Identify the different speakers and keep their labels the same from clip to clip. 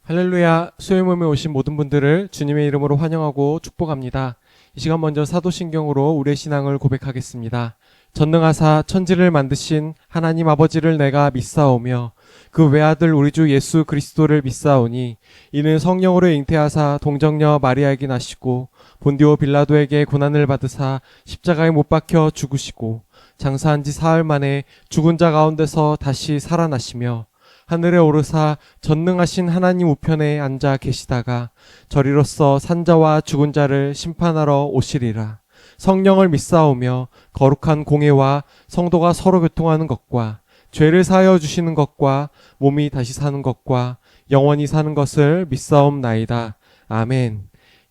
Speaker 1: 할렐루야. 수요일 모임에 오신 모든 분들을 주님의 이름으로 환영하고 축복합니다. 이 시간 먼저 사도신경으로 우리의 신앙을 고백하겠습니다. 전능하사 천지를 만드신 하나님 아버지를 내가 믿사오며 그 외아들 우리 주 예수 그리스도를 믿사오니 이는 성령으로 잉태하사 동정녀 마리아에게 나시고 본디오 빌라도에게 고난을 받으사 십자가에 못 박혀 죽으시고 장사한 지 사흘 만에 죽은 자 가운데서 다시 살아나시며 하늘에 오르사 전능하신 하나님 우편에 앉아 계시다가 저리로서 산자와 죽은 자를 심판하러 오시리라. 성령을 믿사오며 거룩한 공예와 성도가 서로 교통하는 것과 죄를 사하여 주시는 것과 몸이 다시 사는 것과 영원히 사는 것을 믿사옵나이다. 아멘.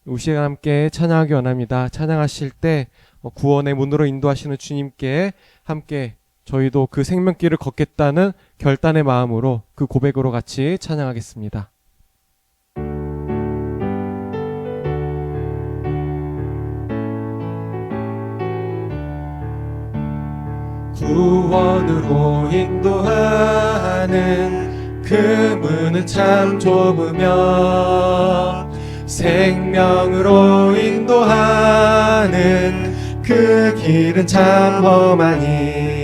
Speaker 1: 이 시간 함께 찬양하기 원합니다. 찬양하실 때 구원의 문으로 인도하시는 주님께 함께 저희도 그 생명길을 걷겠다는 결단의 마음으로 그 고백으로 같이 찬양하겠습니다. 구원으로 인도하는 그 문은 참 좁으며 생명으로 인도하는 그 길은 참 험하니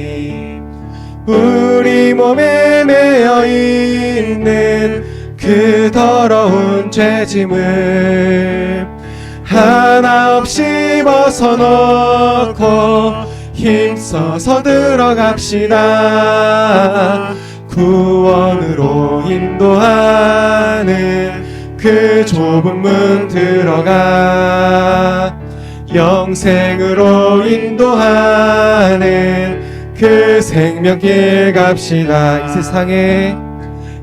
Speaker 1: 우리 몸에 매여 있는 그 더러운 죄짐을 하나 없이 벗어놓고 힘써서 들어갑시다. 구원으로 인도하는 그 좁은 문 들어가 영생으로 인도하는 그 생명길 갑시다.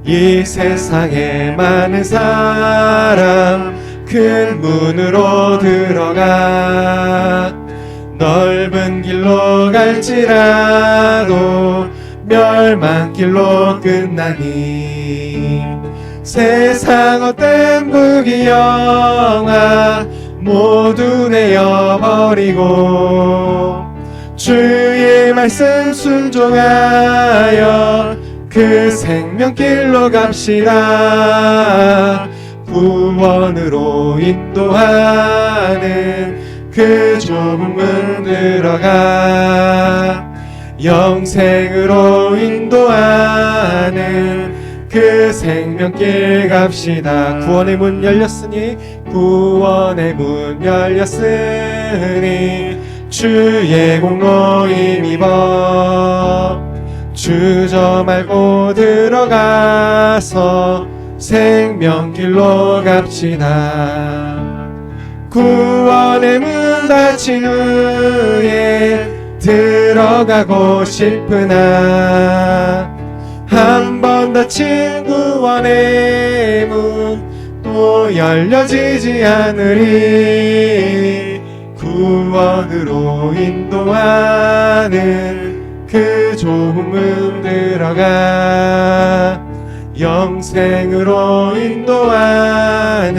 Speaker 1: 이 세상에 많은 사람 큰 문으로 들어가 넓은 길로 갈지라도 멸망길로 끝나니 세상 헛된 부귀영화 모두 내어버리고 주의 말씀 순종하여 그 생명길로 갑시다. 구원으로 인도하는 그 좁은 문 들어가 영생으로 인도하는 그 생명길 갑시다. 구원의 문 열렸으니 주의 공로 힘입어 주저 말고 들어가서 생명길로 갑시다. 구원의 문 닫힌 후에 들어가고 싶으나 한 번 닫힌 구원의 문 또 열려지지 않으리. 구원으로 인도하는 그 좁은 문 들어가 영생으로 인도하는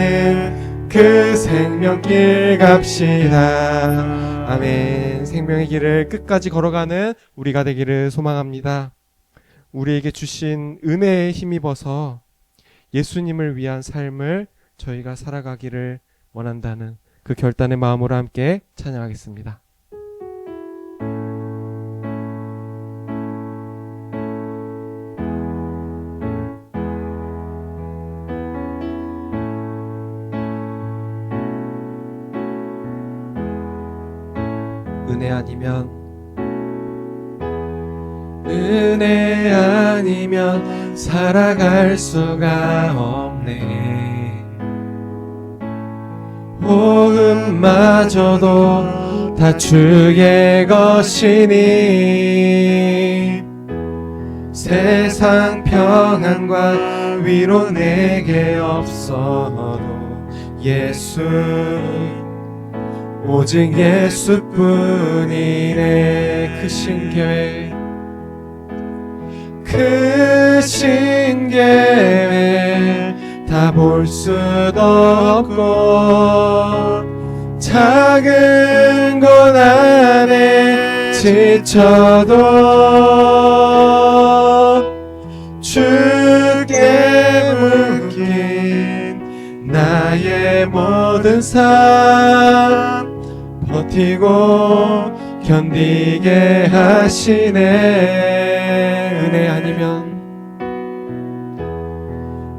Speaker 1: 그 생명길 갑시다. 아멘. 생명의 길을 끝까지 걸어가는 우리가 되기를 소망합니다. 우리에게 주신 은혜에 힘입어서 예수님을 위한 삶을 저희가 살아가기를 원한다는 그 결단의 마음으로 함께 찬양하겠습니다. 은혜 아니면 살아갈 수가 없네. 호흡마저도 다 주의 것이니 세상 평안과 위로 내게 없어도 오직 예수뿐이네. 크신 계획 다 볼 수도 없고 작은 곳 안에 지쳐도 주께 묻기 나의 모든 삶 버티고 견디게 하시네.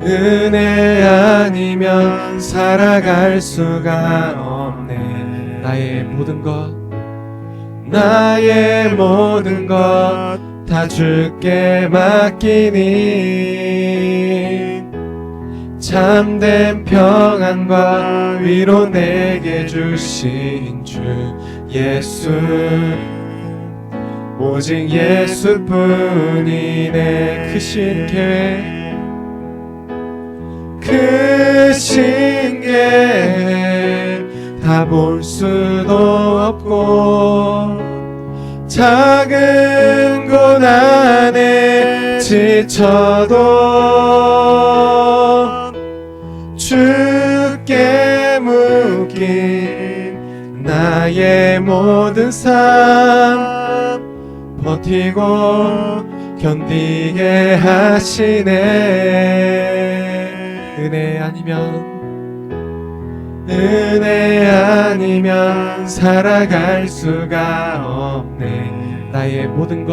Speaker 1: 은혜 아니면 살아갈 수가 없네. 나의 모든 것 다 주께 맡기니 참된 평안과 위로 내게 주신 주 예수, 오직 예수뿐이네. 크신 게 다 볼 수도 없고 작은 고난에 지쳐도 주께 묶인 나의 모든 삶 버티고 견디게 하시네. 은혜 아니면 살아갈 수가 없네. 나의 모든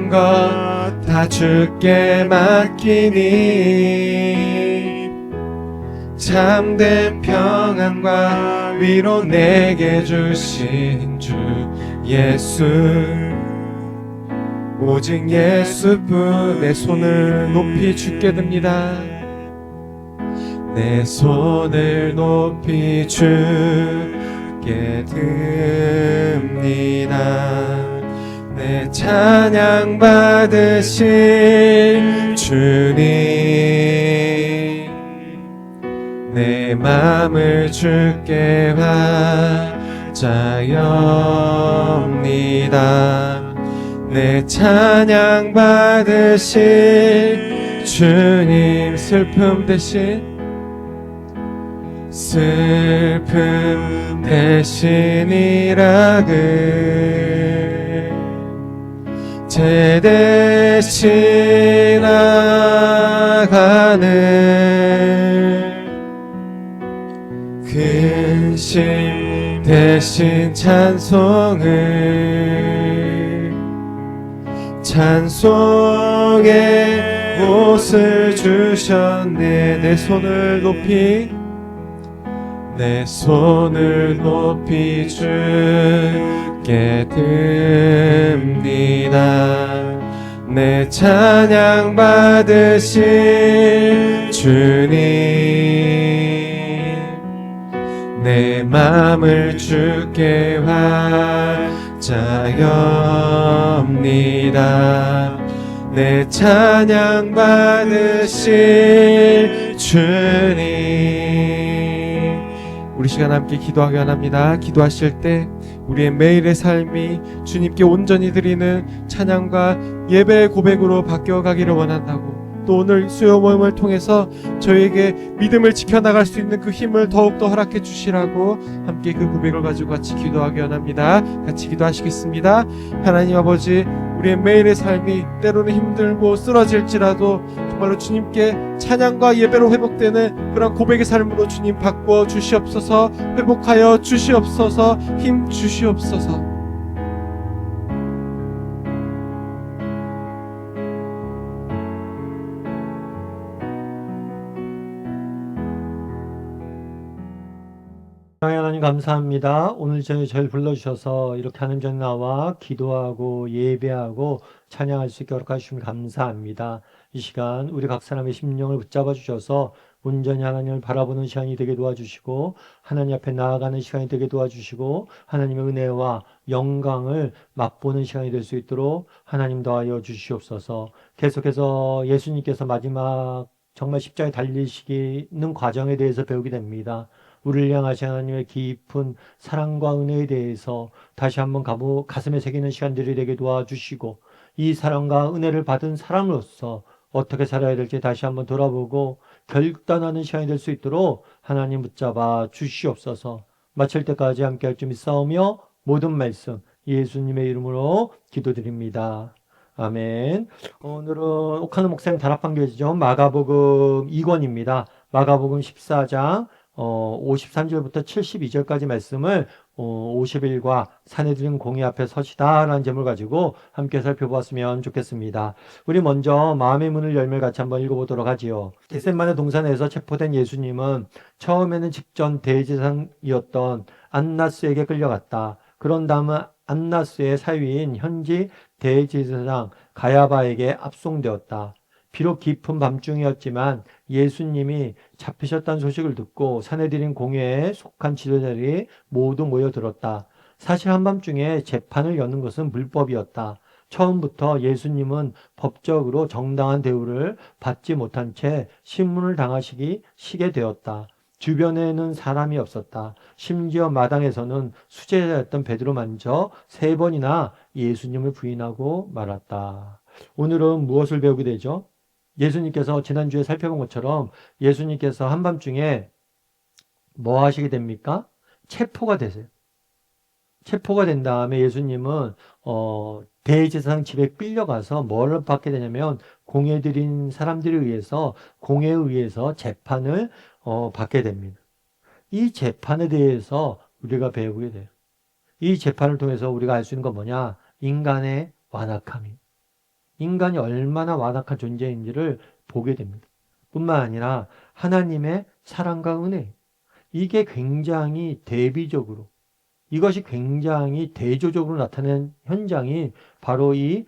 Speaker 1: 것 다 주께 맡기니 참된 평안과 위로 내게 주신 주 예수, 오직 예수뿐. 내 손을 높이 주께 듭니다. 내 손을 높이 주께 듭니다. 내 찬양 받으실 주님, 내 맘을 주께 바자옵니다. 내 찬양 받으실 주님, 슬픔 대신이라그 제 대신 나가는 근심 대신 찬송의 옷을 주셨네. 내 손을 높이 주께 듭니다. 내 찬양 받으실 주님, 내 맘을 주께 바자옵니다. 내 찬양 받으실 주님. 우리 시간 함께 기도하기 원합니다. 기도하실 때 우리의 매일의 삶이 주님께 온전히 드리는 찬양과 예배의 고백으로 바뀌어가기를 원한다고, 또 오늘 수요 모임을 통해서 저에게 믿음을 지켜나갈 수 있는 그 힘을 더욱더 허락해 주시라고 함께 그 고백을 가지고 같이 기도하기 원합니다. 같이 기도하시겠습니다. 하나님 아버지, 우리의 매일의 삶이 때로는 힘들고 쓰러질지라도 정말로 주님께 찬양과 예배로 회복되는 그런 고백의 삶으로 주님 바꾸어 주시옵소서. 회복하여 주시옵소서. 힘 주시옵소서.
Speaker 2: 하나님 감사합니다. 오늘 저희 불러주셔서 이렇게 하나님 전에 나와 기도하고 예배하고 찬양할 수 있게 허락하시면 감사합니다. 이 시간 우리 각 사람의 심령을 붙잡아 주셔서 온전히 하나님을 바라보는 시간이 되게 도와주시고, 하나님 앞에 나아가는 시간이 되게 도와주시고, 하나님의 은혜와 영광을 맛보는 시간이 될 수 있도록 하나님 더하여 주시옵소서. 계속해서 예수님께서 마지막 정말 십자가에 달리시는 과정에 대해서 배우게 됩니다. 우리를 향하신 하나님의 깊은 사랑과 은혜에 대해서 다시 한번 가슴에 새기는 시간들이 되게 도와주시고, 이 사랑과 은혜를 받은 사람으로서 어떻게 살아야 될지 다시 한번 돌아보고 결단하는 시간이 될 수 있도록 하나님 붙잡아 주시옵소서. 마칠 때까지 함께할 줄 믿사오며 모든 말씀 예수님의 이름으로 기도드립니다. 아멘. 오늘은 옥하는 목사님 다락방교회죠. 마가복음 2권입니다. 마가복음 14장 53절부터 72절까지 말씀을 50일과 사내들인 공의 앞에 서시다 라는 제목을 가지고 함께 살펴보았으면 좋겠습니다. 우리 먼저 마음의 문을 열매 같이 한번 읽어보도록 하지요. 겟세마네 동산에서 체포된 예수님은 처음에는 직전 대제사장이었던 안나스에게 끌려갔다. 그런 다음은 안나스의 사위인 현지 대제사장 가야바에게 압송되었다. 비록 깊은 밤중이었지만 예수님이 잡히셨다는 소식을 듣고 사내들인 공회에 속한 지도자들이 모두 모여들었다. 사실 한밤중에 재판을 여는 것은 불법이었다. 처음부터 예수님은 법적으로 정당한 대우를 받지 못한 채 신문을 당하시게 되었다. 주변에는 사람이 없었다. 심지어 마당에서는 수제자였던 베드로마저 3번이나 예수님을 부인하고 말았다. 오늘은 무엇을 배우게 되죠? 예수님께서 지난주에 살펴본 것처럼 예수님께서 한밤중에 뭐 하시게 됩니까? 체포가 되세요. 체포가 된 다음에 예수님은 대제사장 집에 끌려가서 뭘 받게 되냐면 공회들인 사람들에 의해서 공회에 의해서 재판을 받게 됩니다. 이 재판에 대해서 우리가 배우게 돼요. 이 재판을 통해서 우리가 알 수 있는 건 뭐냐? 인간의 완악함이. 인간이 얼마나 완악한 존재인지를 보게 됩니다. 뿐만 아니라 하나님의 사랑과 은혜. 이게 굉장히 대비적으로, 이것이 굉장히 대조적으로 나타나는 현장이 바로 이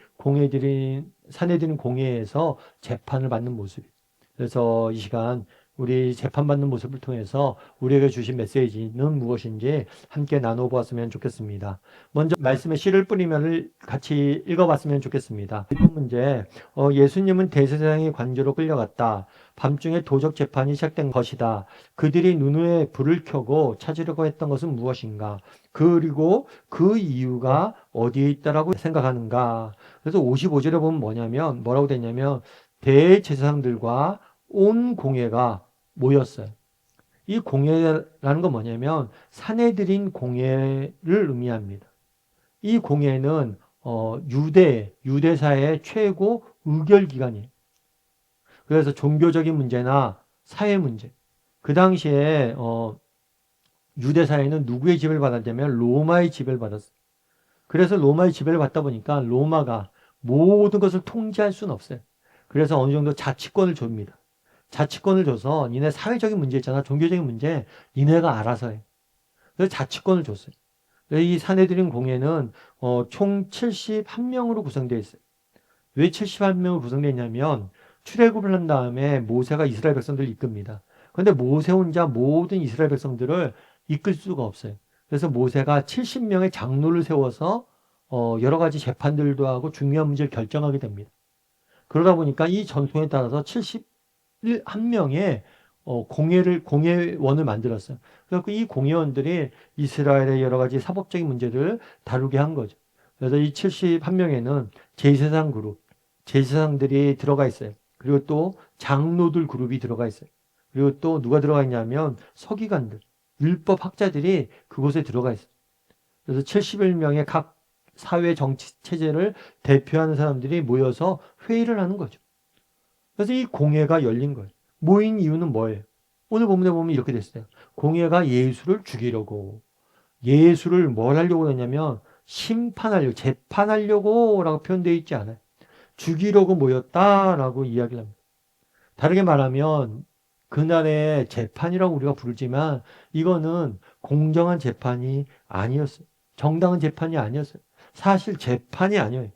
Speaker 2: 사내들인 공회에서 재판을 받는 모습이에요. 그래서 이 시간 우리 재판받는 모습을 통해서 우리에게 주신 메시지는 무엇인지 함께 나눠보았으면 좋겠습니다. 먼저 말씀에 씨를 뿌리면을 같이 읽어봤으면 좋겠습니다. 1번 문제, 예수님은 대제사장의 관저로 끌려갔다. 밤중에 도적 재판이 시작된 것이다. 그들이 눈 위에 불을 켜고 찾으려고 했던 것은 무엇인가? 그리고 그 이유가 어디에 있다라고 생각하는가? 그래서 55절에 보면 뭐라고 되냐면 대제사장들과 온 공회가 모였어요. 이 공회라는 건 뭐냐면 사내들인 공회를 의미합니다. 이 공회는 유대사의 최고 의결기관이에요. 그래서 종교적인 문제나 사회 문제. 그 당시에 유대사회는 누구의 지배를 받았냐면 로마의 지배를 받았어요. 그래서 로마의 지배를 받다 보니까 로마가 모든 것을 통제할 수는 없어요. 그래서 어느 정도 자치권을 줍니다. 자치권을 줘서 니네 사회적인 문제 있잖아. 종교적인 문제 니네가 알아서 해. 그래서 자치권을 줬어요. 이 사내들인 공회는 총 71명으로 구성되어 있어요. 왜 71명으로 구성되어 있냐면 출애굽을 한 다음에 모세가 이스라엘 백성들을 이끕니다. 그런데 모세 혼자 모든 이스라엘 백성들을 이끌 수가 없어요. 그래서 모세가 70명의 장로를 세워서 여러 가지 재판들도 하고 중요한 문제를 결정하게 됩니다. 그러다 보니까 이 전통에 따라서 71명의 공회원을 만들었어요. 그래서 이 공회원들이 이스라엘의 여러 가지 사법적인 문제를 다루게 한 거죠. 그래서 이 71명에는 제사장 그룹, 제사장들이 들어가 있어요. 그리고 또 장로들 그룹이 들어가 있어요. 그리고 또 누가 들어가 있냐면 서기관들, 율법 학자들이 그곳에 들어가 있어요. 그래서 71명의 각 사회 정치 체제를 대표하는 사람들이 모여서 회의를 하는 거죠. 그래서 이 공회가 열린 거예요. 모인 이유는 뭐예요? 오늘 본문에 보면 이렇게 됐어요. 공회가 예수를 죽이려고, 예수를 뭘 하려고 했냐면 심판하려고, 재판하려고 라고 표현되어 있지 않아요. 죽이려고 모였다라고 이야기를 합니다. 다르게 말하면 그날의 재판이라고 우리가 부르지만 이거는 공정한 재판이 아니었어요. 정당한 재판이 아니었어요. 사실 재판이 아니에요.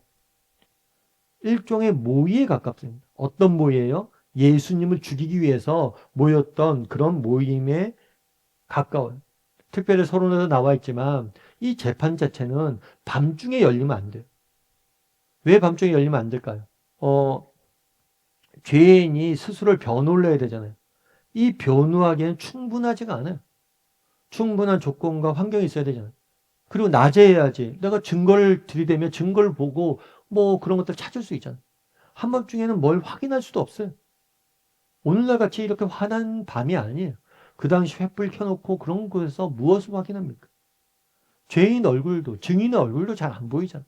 Speaker 2: 일종의 모의에 가깝습니다. 어떤 모의예요? 예수님을 죽이기 위해서 모였던 그런 모임에 가까워요. 특별히 서론에도 나와 있지만 이 재판 자체는 밤중에 열리면 안 돼요. 왜 밤중에 열리면 안 될까요? 죄인이 스스로 변호를 해야 되잖아요. 이 변호하기에는 충분하지가 않아요. 충분한 조건과 환경이 있어야 되잖아요. 그리고 낮에 해야지. 내가 증거를 들이대면 증거를 보고 뭐 그런 것들 찾을 수 있잖아요. 한밤중에는 뭘 확인할 수도 없어요. 오늘날 같이 이렇게 환한 밤이 아니에요. 그 당시 횃불 켜놓고 그런 곳에서 무엇을 확인합니까? 죄인 얼굴도, 증인의 얼굴도 잘 안 보이잖아요.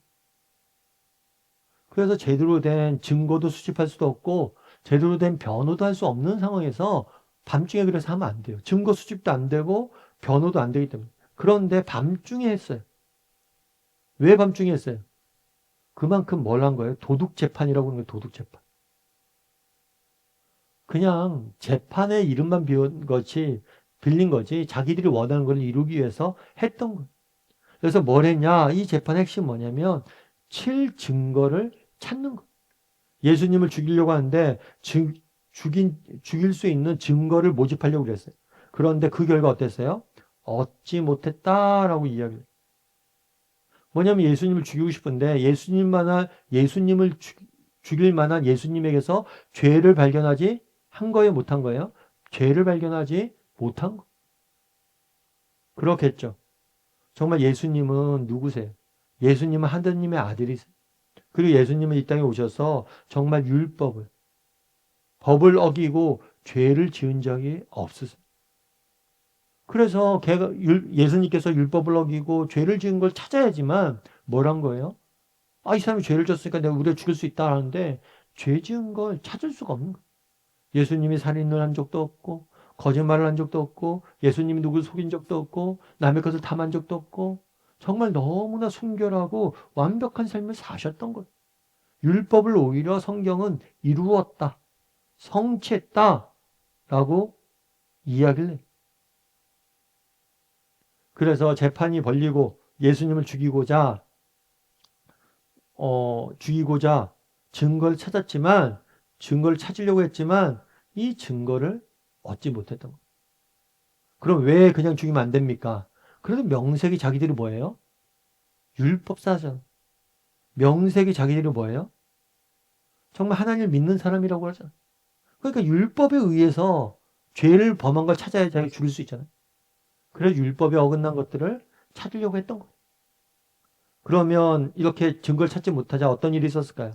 Speaker 2: 그래서 제대로 된 증거도 수집할 수도 없고 제대로 된 변호도 할 수 없는 상황에서 밤중에 그래서 하면 안 돼요. 증거 수집도 안 되고 변호도 안 되기 때문에. 그런데 밤중에 했어요. 왜 밤중에 했어요? 그만큼 뭘 한 거예요? 도둑 재판이라고 하는 거예요. 도둑 재판. 그냥 재판의 이름만 빌린 거지 자기들이 원하는 걸 이루기 위해서 했던 거예요. 그래서 뭘 했냐? 이 재판의 핵심 뭐냐면 증거를 찾는 거예요. 예수님을 죽이려고 하는데 죽일 수 있는 증거를 모집하려고 그랬어요. 그런데 그 결과 어땠어요? 얻지 못했다라고 이야기해요. 뭐냐면 예수님을 죽이고 싶은데 예수님을 죽일 만한 예수님에게서 죄를 발견하지 한 거예요, 못한 거예요? 죄를 발견하지 못한 거. 그렇겠죠. 정말 예수님은 누구세요? 예수님은 하느님의 아들이세요. 그리고 예수님은 이 땅에 오셔서 정말 법을 어기고 죄를 지은 적이 없으세요. 그래서 예수님께서 율법을 어기고 죄를 지은 걸 찾아야지만 뭘 한 거예요? 이 사람이 죄를 졌으니까 내가 우리를 죽일 수 있다 하는데 죄 지은 걸 찾을 수가 없는 거예요. 예수님이 살인을 한 적도 없고 거짓말을 한 적도 없고 예수님이 누구를 속인 적도 없고 남의 것을 탐한 적도 없고 정말 너무나 순결하고 완벽한 삶을 사셨던 거예요. 율법을 오히려 성경은 이루었다, 성취했다 라고 이야기를 해요. 그래서 재판이 벌리고 예수님을 죽이고자 증거를 찾으려고 했지만 이 증거를 얻지 못했던 거예요. 그럼 왜 그냥 죽이면 안 됩니까? 그래도 명색이 자기들이 뭐예요? 율법사전. 명색이 자기들이 뭐예요? 정말 하나님을 믿는 사람이라고 하잖아요. 그러니까 율법에 의해서 죄를 범한 걸 찾아야 자기 죽일 수 있잖아요. 그래서 율법에 어긋난 것들을 찾으려고 했던 거예요. 그러면 이렇게 증거를 찾지 못하자 어떤 일이 있었을까요?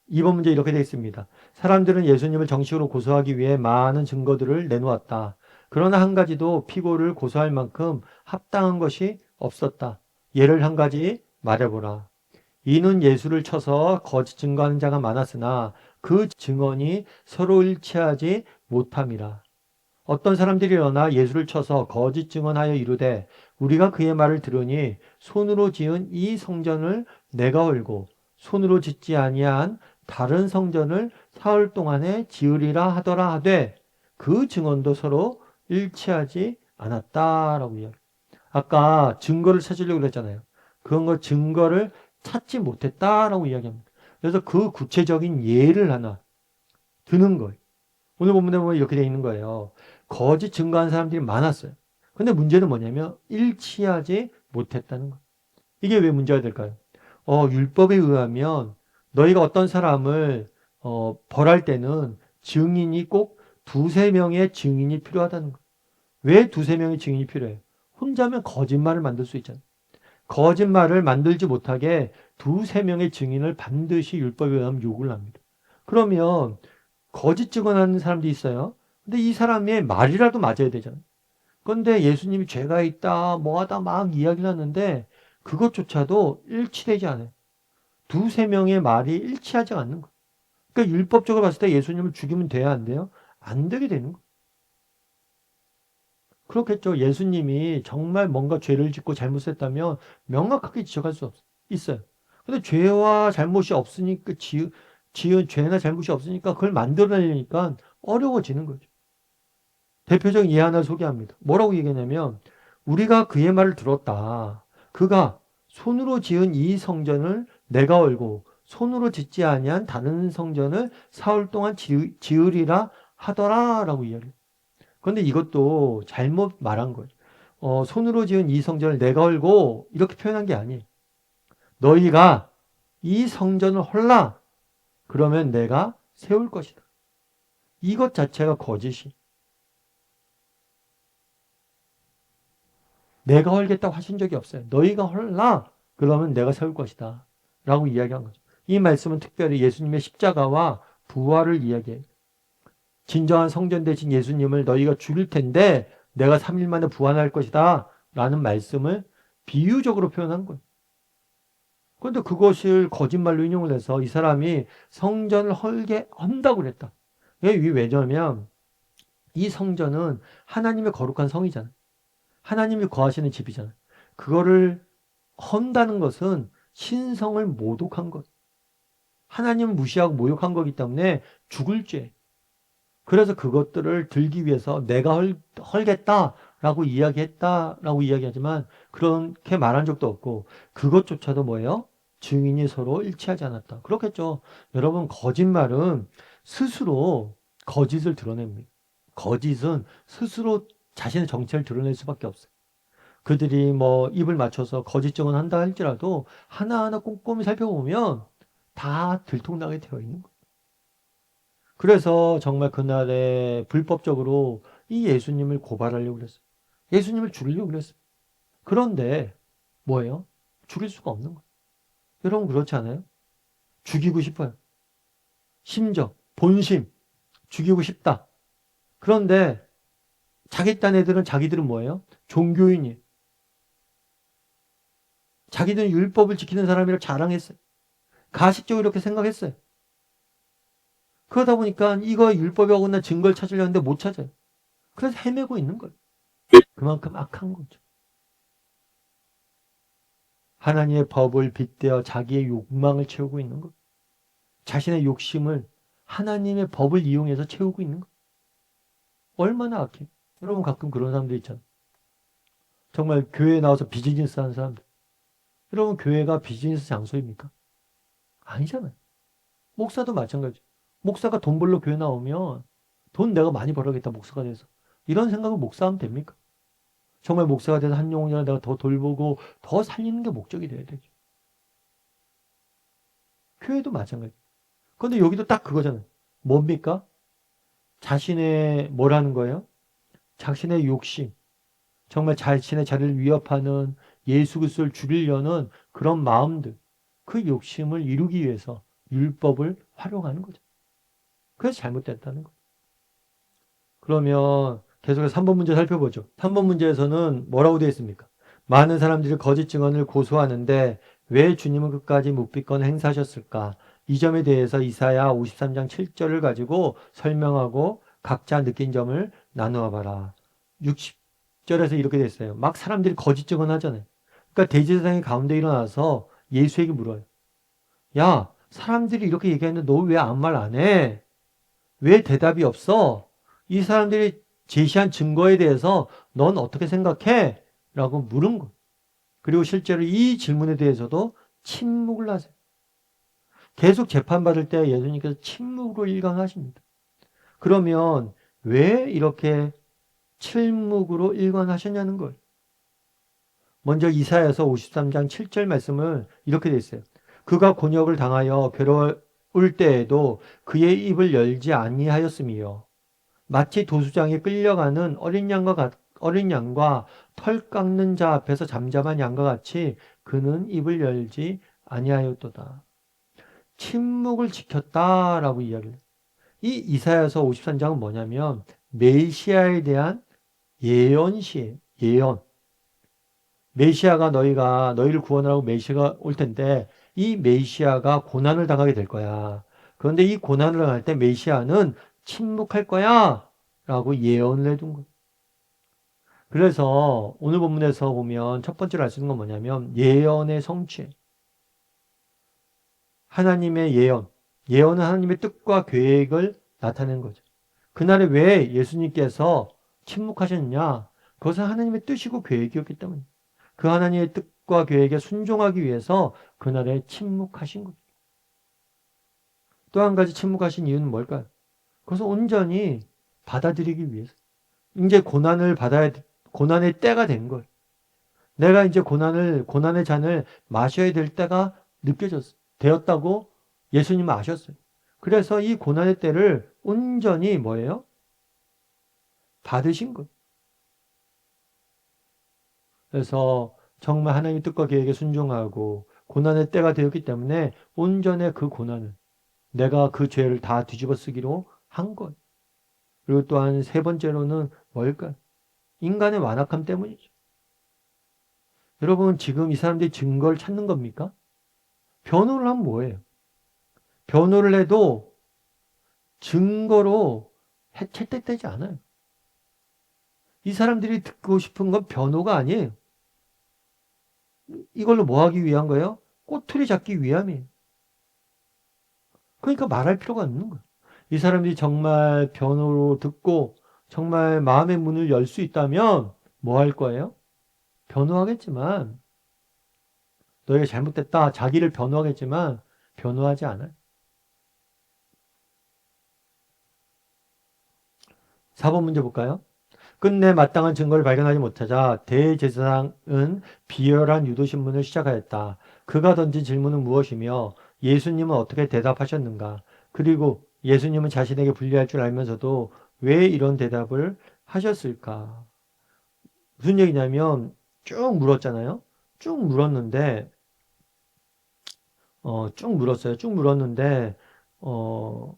Speaker 2: 2번 문제 이렇게 되어 있습니다. 사람들은 예수님을 정식으로 고소하기 위해 많은 증거들을 내놓았다. 그러나 한 가지도 피고를 고소할 만큼 합당한 것이 없었다. 예를 한 가지 말해보라. 이는 예수를 쳐서 거짓 증거하는 자가 많았으나 그 증언이 서로 일치하지 못함이라. 어떤 사람들이 일어나 예수를 쳐서 거짓 증언하여 이르되 우리가 그의 말을 들으니 손으로 지은 이 성전을 내가 헐고 손으로 짓지 아니한 다른 성전을 사흘 동안에 지으리라 하더라 하되 그 증언도 서로 일치하지 않았다라고 이야기. 아까 증거를 찾으려고 그랬잖아요. 그런 거 증거를 찾지 못했다라고 이야기합니다. 그래서 그 구체적인 예를 하나 드는 거예요. 오늘 본문에 보면 이렇게 되어 있는 거예요. 거짓 증거한 사람들이 많았어요. 근데 문제는 뭐냐면 일치하지 못했다는 거예요. 이게 왜 문제가 될까요? 율법에 의하면 너희가 어떤 사람을 벌할 때는 증인이 꼭 두세 명의 증인이 필요하다는 거예요. 왜 두세 명의 증인이 필요해요? 혼자면 거짓말을 만들 수 있잖아요. 거짓말을 만들지 못하게 두세 명의 증인을 반드시 율법에 의하면 요구를 합니다. 그러면 거짓 증언하는 사람도 있어요. 근데 이 사람의 말이라도 맞아야 되잖아요. 그런데 예수님이 죄가 있다, 뭐하다 막 이야기를 하는데 그것조차도 일치되지 않아요. 두세 명의 말이 일치하지 않는 거예요. 그러니까 율법적으로 봤을 때 예수님을 죽이면 돼야 안 돼요? 안 되게 되는 거예요. 그렇겠죠. 예수님이 정말 뭔가 죄를 짓고 잘못했다면 명확하게 지적할 수 있어요. 근데 죄와 잘못이 없으니까 지은 죄나 잘못이 없으니까 그걸 만들어내려니까 어려워지는 거죠. 대표적인 예 하나를 소개합니다. 뭐라고 얘기하냐면 우리가 그의 말을 들었다. 그가 손으로 지은 이 성전을 내가 얼고 손으로 짓지 아니한 다른 성전을 사흘 동안 지으리라 하더라라고 이야기해요. 그런데 이것도 잘못 말한 거예요. 손으로 지은 이 성전을 내가 헐고 이렇게 표현한 게 아니에요. 너희가 이 성전을 헐라. 그러면 내가 세울 것이다. 이것 자체가 거짓이. 내가 헐겠다고 하신 적이 없어요. 너희가 헐라. 그러면 내가 세울 것이다. 라고 이야기한 거죠. 이 말씀은 특별히 예수님의 십자가와 부활을 이야기해요. 진정한 성전 대신 예수님을 너희가 죽일 텐데 내가 3일 만에 부활할 것이다 라는 말씀을 비유적으로 표현한 거예요. 그런데 그것을 거짓말로 인용을 해서 이 사람이 성전을 헐게 한다고 그랬다. 왜냐하면 이 성전은 하나님의 거룩한 성이잖아. 하나님이 거하시는 집이잖아. 그거를 헌다는 것은 신성을 모독한 것. 하나님을 무시하고 모욕한 거기 때문에 죽을 죄. 그래서 그것들을 들기 위해서 내가 헐겠다라고 이야기했다라고 이야기하지만 그렇게 말한 적도 없고 그것조차도 뭐예요? 증인이 서로 일치하지 않았다. 그렇겠죠. 여러분, 거짓말은 스스로 거짓을 드러냅니다. 거짓은 스스로 자신의 정체를 드러낼 수밖에 없어요. 그들이 뭐 입을 맞춰서 거짓 증언한다 할지라도 하나하나 꼼꼼히 살펴보면 다 들통나게 되어 있는 거예요. 그래서 정말 그날에 불법적으로 이 예수님을 고발하려고 그랬어요. 예수님을 죽이려고 그랬어요. 그런데 뭐예요? 죽일 수가 없는 거예요. 여러분 그렇지 않아요? 죽이고 싶어요. 심정, 본심, 죽이고 싶다. 그런데 자기 딴 애들은 자기들은 뭐예요? 종교인이에요. 자기들은 율법을 지키는 사람이라고 자랑했어요. 가식적으로 이렇게 생각했어요. 그러다 보니까 이거 율법에 어긋난 증거를 찾으려는데 못 찾아요. 그래서 헤매고 있는 거예요. 그만큼 악한 거죠. 하나님의 법을 빗대어 자기의 욕망을 채우고 있는 것. 자신의 욕심을 하나님의 법을 이용해서 채우고 있는 것. 얼마나 악해. 여러분 가끔 그런 사람들 있잖아요. 정말 교회에 나와서 비즈니스 하는 사람들. 여러분 교회가 비즈니스 장소입니까? 아니잖아요. 목사도 마찬가지. 목사가 돈 벌러 교회 나오면 돈 내가 많이 벌어야겠다 목사가 돼서. 이런 생각을 목사하면 됩니까? 정말 목사가 돼서 한 영혼을 내가 더 돌보고 더 살리는 게 목적이 돼야 되죠. 교회도 마찬가지. 그런데 여기도 딱 그거잖아요. 뭡니까? 자신의 뭐라는 거예요? 자신의 욕심. 정말 자신의 자리를 위협하는 예수 그리스도를 죽이려는 그런 마음들. 그 욕심을 이루기 위해서 율법을 활용하는 거죠. 그래서 잘못됐다는 거예요. 그러면 계속해서 3번 문제 살펴보죠. 3번 문제에서는 뭐라고 되어 있습니까? 많은 사람들이 거짓 증언을 고소하는데 왜 주님은 끝까지 묵비권 행사하셨을까? 이 점에 대해서 이사야 53장 7절을 가지고 설명하고 각자 느낀 점을 나누어 봐라. 60절에서 이렇게 됐어요. 막 사람들이 거짓 증언하잖아요. 그러니까 대제사장이 가운데 일어나서 예수에게 물어요. 야, 사람들이 이렇게 얘기했는데 너 왜 아무 말 안 해? 왜 대답이 없어? 이 사람들이 제시한 증거에 대해서 넌 어떻게 생각해? 라고 물은 거. 그리고 실제로 이 질문에 대해서도 침묵을 하세요. 계속 재판받을 때 예수님께서 침묵으로 일관하십니다. 그러면 왜 이렇게 침묵으로 일관하셨냐는 걸. 먼저 이사야서 53장 7절 말씀을 이렇게 돼 있어요. 그가 곤욕을 당하여 괴로울 때에도 그의 입을 열지 아니하였음이요. 마치 도수장에 끌려가는 어린 양과 털 깎는 자 앞에서 잠잠한 양과 같이 그는 입을 열지 아니하였도다. 침묵을 지켰다라고 이야기를 해요. 이 이사야서 53장은 뭐냐면 메시아에 대한 예언시예요. 예언. 메시아가 너희를 구원하라고 메시아가 올 텐데 이 메시아가 고난을 당하게 될 거야. 그런데 이 고난을 당할 때 메시아는 침묵할 거야 라고 예언을 해둔 거예요. 그래서 오늘 본문에서 보면 첫 번째로 알 수 있는 건 뭐냐면 예언의 성취. 하나님의 예언. 예언은 하나님의 뜻과 계획을 나타내는 거죠. 그날에 왜 예수님께서 침묵하셨느냐? 그것은 하나님의 뜻이고 계획이었기 때문에 그 하나님의 뜻과 계획에 순종하기 위해서 그날에 침묵하신 거죠. 또 한 가지 침묵하신 이유는 뭘까요? 그것은 온전히 받아들이기 위해서. 이제 고난의 때가 된 거예요. 내가 이제 고난의 잔을 마셔야 될 때가 되었다고 예수님은 아셨어요. 그래서 이 고난의 때를 온전히 뭐예요? 받으신 거예요. 그래서 정말 하나님의 뜻과 계획에 순종하고 고난의 때가 되었기 때문에 온전히 그 고난을 내가 그 죄를 다 뒤집어 쓰기로 한 거예요. 그리고 또한 세 번째로는 뭘까요? 인간의 완악함 때문이죠. 여러분 지금 이 사람들이 증거를 찾는 겁니까? 변호를 하면 뭐예요? 변호를 해도 증거로 채택되지 않아요. 이 사람들이 듣고 싶은 건 변호가 아니에요. 이걸로 뭐 하기 위한 거예요? 꼬투리 잡기 위함이에요. 그러니까 말할 필요가 없는 거예요. 이 사람들이 정말 변호로 듣고 정말 마음의 문을 열 수 있다면 뭐 할 거예요? 변호하겠지만 너희가 잘못됐다. 자기를 변호하겠지만 변호하지 않아요. 4번 문제 볼까요? 끝내 마땅한 증거를 발견하지 못하자 대제사장은 비열한 유도신문을 시작하였다. 그가 던진 질문은 무엇이며 예수님은 어떻게 대답하셨는가? 그리고 예수님은 자신에게 불리할 줄 알면서도 왜 이런 대답을 하셨을까? 무슨 얘기냐면 쭉 물었잖아요. 쭉 물었는데 쭉 물었어요. 쭉 물었는데 어,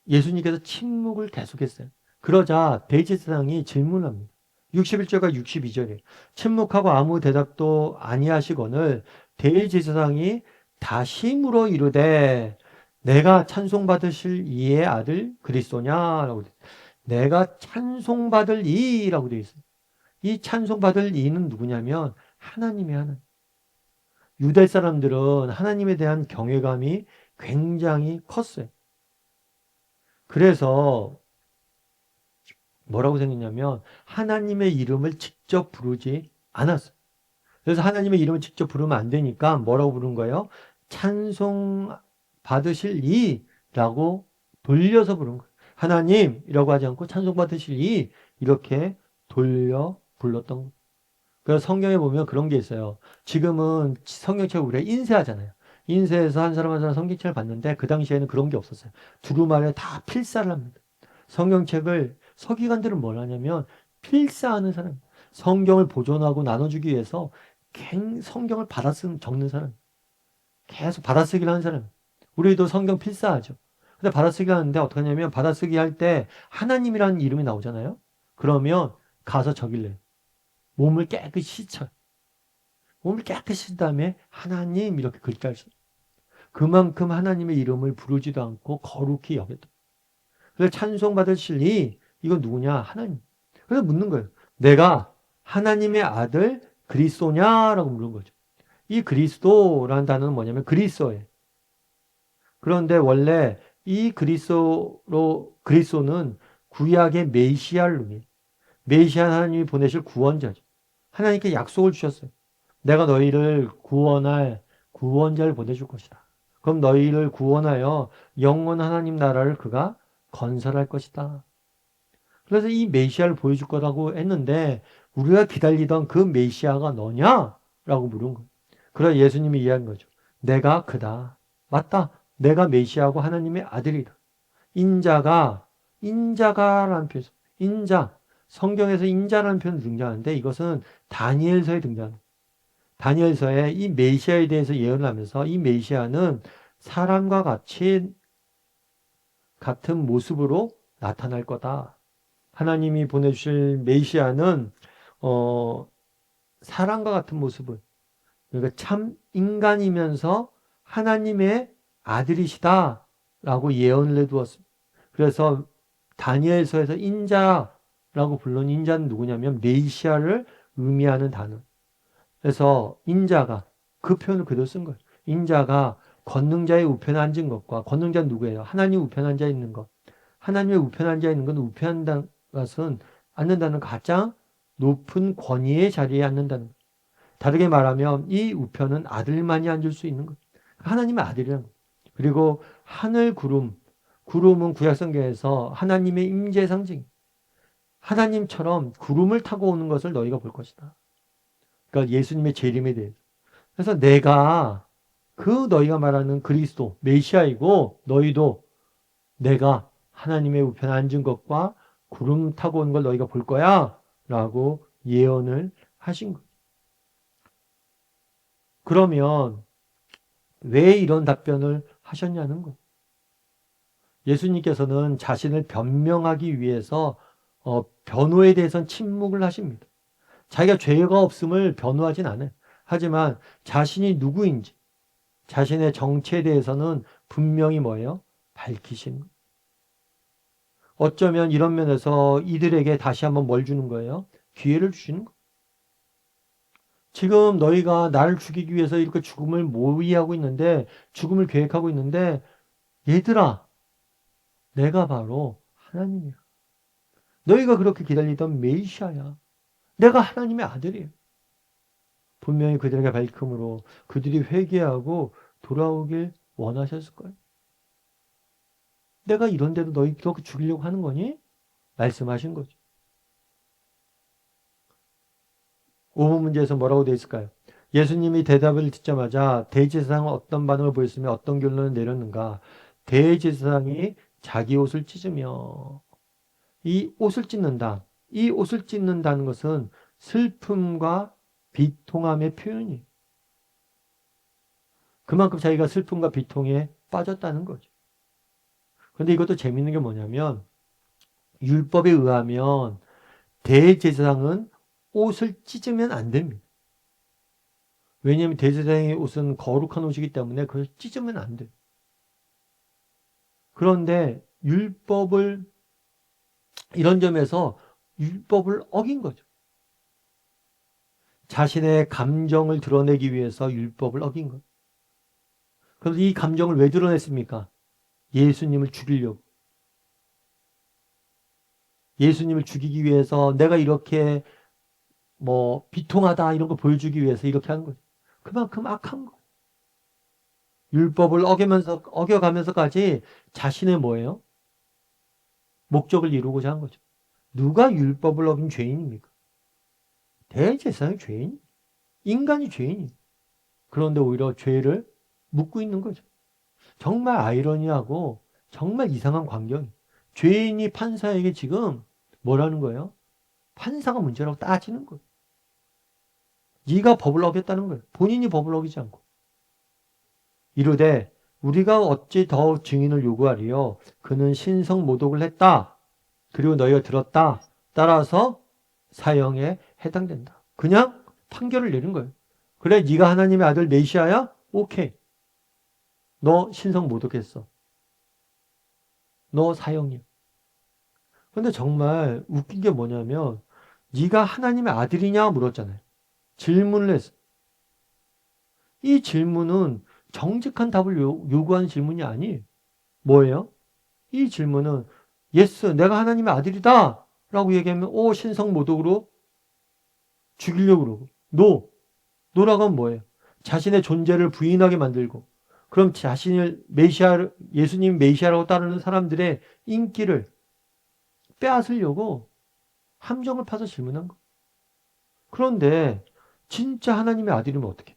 Speaker 2: 예수님께서 침묵을 계속했어요. 그러자 대제사장이 질문합니다. 61절과 62절이에요. 침묵하고 아무 대답도 아니하시거늘 대제사장이 다시 물어 이르되 내가 찬송받으실 이의 아들 그리스도냐라고 돼 있어요. 내가 찬송받을 이라고 되어 있어요. 이 찬송받을 이는 누구냐면 하나님의 하나님. 유대 사람들은 하나님에 대한 경외감이 굉장히 컸어요. 그래서 뭐라고 생겼냐면 하나님의 이름을 직접 부르지 않았어요. 그래서 하나님의 이름을 직접 부르면 안 되니까 뭐라고 부른 거예요? 찬송 받으실 이라고 돌려서 부른 거예요. 하나님이라고 하지 않고 찬송 받으실 이 이렇게 돌려 불렀던 거예요. 그래서 성경에 보면 그런 게 있어요. 지금은 성경책을 우리가 인쇄하잖아요. 인쇄해서 한 사람 한 사람 성경책을 봤는데 그 당시에는 그런 게 없었어요. 두루마리에 다 필사를 합니다. 성경책을 서기관들은 뭘 하냐면 필사하는 사람, 성경을 보존하고 나눠주기 위해서 성경을 적는 사람, 계속 받아쓰기를 하는 사람. 우리도 성경 필사하죠. 근데 받아쓰기 하는데 어떻게 하냐면 받아쓰기 할 때 하나님이라는 이름이 나오잖아요. 그러면 가서 적일래요. 몸을 깨끗이 씻어요. 몸을 깨끗이 씻은 다음에 하나님 이렇게 글자를 써요. 그만큼 하나님의 이름을 부르지도 않고 거룩히 여겼다. 그래서 찬송받으실 이건 누구냐? 하나님. 그래서 묻는 거예요. 내가 하나님의 아들 그리스도냐라고 물은 거죠. 이 그리스도라는 단어는 뭐냐면 그리스도예요. 그런데 원래 이 그리스도는 구약의 메시아를 의미해요. 메시아 하나님이 보내실 구원자죠. 하나님께 약속을 주셨어요. 내가 너희를 구원할 구원자를 보내줄 것이다. 그럼 너희를 구원하여 영원 하나님 나라를 그가 건설할 것이다. 그래서 이 메시아를 보여줄 거라고 했는데 우리가 기다리던 그 메시아가 너냐? 라고 물은 거예요. 그래서 예수님이 이해한 거죠. 내가 그다. 맞다. 내가 메시아고 하나님의 아들이다. 인자가라는 표현, 인자. 성경에서 인자라는 표현이 등장하는데 이것은 다니엘서에 등장합니다. 다니엘서에 이 메시아에 대해서 예언을 하면서 이 메시아는 사람과 같은 모습으로 나타날 거다. 하나님이 보내주실 메시아는 사람과 같은 모습을 그러니까 참 인간이면서 하나님의 아들이시다라고 예언을 해두었습니다. 그래서 다니엘서에서 인자라고 불른 인자는 누구냐면 메시아를 의미하는 단어. 그래서 인자가 그 표현을 그대로 쓴 거예요. 인자가 권능자의 우편에 앉은 것과 권능자는 누구예요? 하나님 우편에 앉아 있는 것. 하나님의 우편에 앉아 있는 건 우편한다는 것은 앉는다는 가장 높은 권위의 자리에 앉는다는 것. 다르게 말하면 이 우편은 아들만이 앉을 수 있는 것. 하나님의 아들이라는 것. 그리고 하늘 구름은 구약성경에서 하나님의 임재 상징. 하나님처럼 구름을 타고 오는 것을 너희가 볼 것이다. 그러니까 예수님의 재림에 대해서. 그래서 내가 그 너희가 말하는 그리스도, 메시아이고 너희도 내가 하나님의 우편에 앉은 것과 구름 타고 오는 걸 너희가 볼 거야 라고 예언을 하신 거예요. 그러면 왜 이런 답변을 하셨냐는 거예요. 예수님께서는 자신을 변명하기 위해서 변호에 대해서는 침묵을 하십니다. 자기가 죄가 없음을 변호하진 않아요. 하지만 자신이 누구인지 자신의 정체에 대해서는 분명히 뭐예요? 밝히시는 거예요. 어쩌면 이런 면에서 이들에게 다시 한번 뭘 주는 거예요? 기회를 주시는 거예요. 지금 너희가 나를 죽이기 위해서 이렇게 죽음을 모의하고 있는데, 죽음을 계획하고 있는데, 얘들아, 내가 바로 하나님이야. 너희가 그렇게 기다리던 메시아야. 내가 하나님의 아들이에요. 분명히 그들에게 밝힘으로 그들이 회개하고 돌아오길 원하셨을 거예요. 내가 이런데도 너희 그렇게 죽이려고 하는 거니? 말씀하신 거죠. 5번 문제에서 뭐라고 되어 있을까요? 예수님이 대답을 듣자마자 대제사장은 어떤 반응을 보였으며 어떤 결론을 내렸는가? 대제사장이 자기 옷을 찢으며 이 옷을 찢는다. 이 옷을 찢는다는 것은 슬픔과 비통함의 표현이에요. 그만큼 자기가 슬픔과 비통에 빠졌다는 거죠. 그런데 이것도 재밌는 게 뭐냐면 율법에 의하면 대제사장은 옷을 찢으면 안 됩니다. 왜냐하면 대제사장의 옷은 거룩한 옷이기 때문에 그걸 찢으면 안 돼요. 그런데 율법을 이런 점에서 율법을 어긴 거죠. 자신의 감정을 드러내기 위해서 율법을 어긴 거예요. 그래서 이 감정을 왜 드러냈습니까? 예수님을 죽이려고. 예수님을 죽이기 위해서 내가 이렇게 비통하다 이런 걸 보여주기 위해서 이렇게 하는 거죠. 그만큼 악한 거. 율법을 어겨가면서까지 자신의 뭐예요? 목적을 이루고자 한 거죠. 누가 율법을 어긴 죄인입니까? 대제사장이 죄인, 인간이 죄인이에요. 그런데 오히려 죄를 묻고 있는 거죠. 정말 아이러니하고 정말 이상한 광경이에요. 죄인이 판사에게 지금 뭐라는 거예요? 판사가 문제라고 따지는 거예요. 네가 법을 어겼다는 거예요. 본인이 법을 어기지 않고. 이르되 우리가 어찌 더 증인을 요구하리요? 그는 신성 모독을 했다. 그리고 너희가 들었다. 따라서 사형에 해당된다. 그냥 판결을 내린 거예요. 그래, 네가 하나님의 아들 메시아야? 오케이. 너 신성 모독했어. 너 사형이야. 근데 정말 웃긴 게 뭐냐면 네가 하나님의 아들이냐 물었잖아요. 질문을 했어. 이 질문은 정직한 답을 요구하는 질문이 아니에요. 뭐예요? 이 질문은 예스, 내가 하나님의 아들이다 라고 얘기하면 신성 모독으로 죽이려고 그러고 노라고 하면 뭐예요? 자신의 존재를 부인하게 만들고 그럼 자신을 예수님 메시아라고 따르는 사람들의 인기를 빼앗으려고 함정을 파서 질문한 거. 그런데 진짜 하나님의 아들이면 어떻게?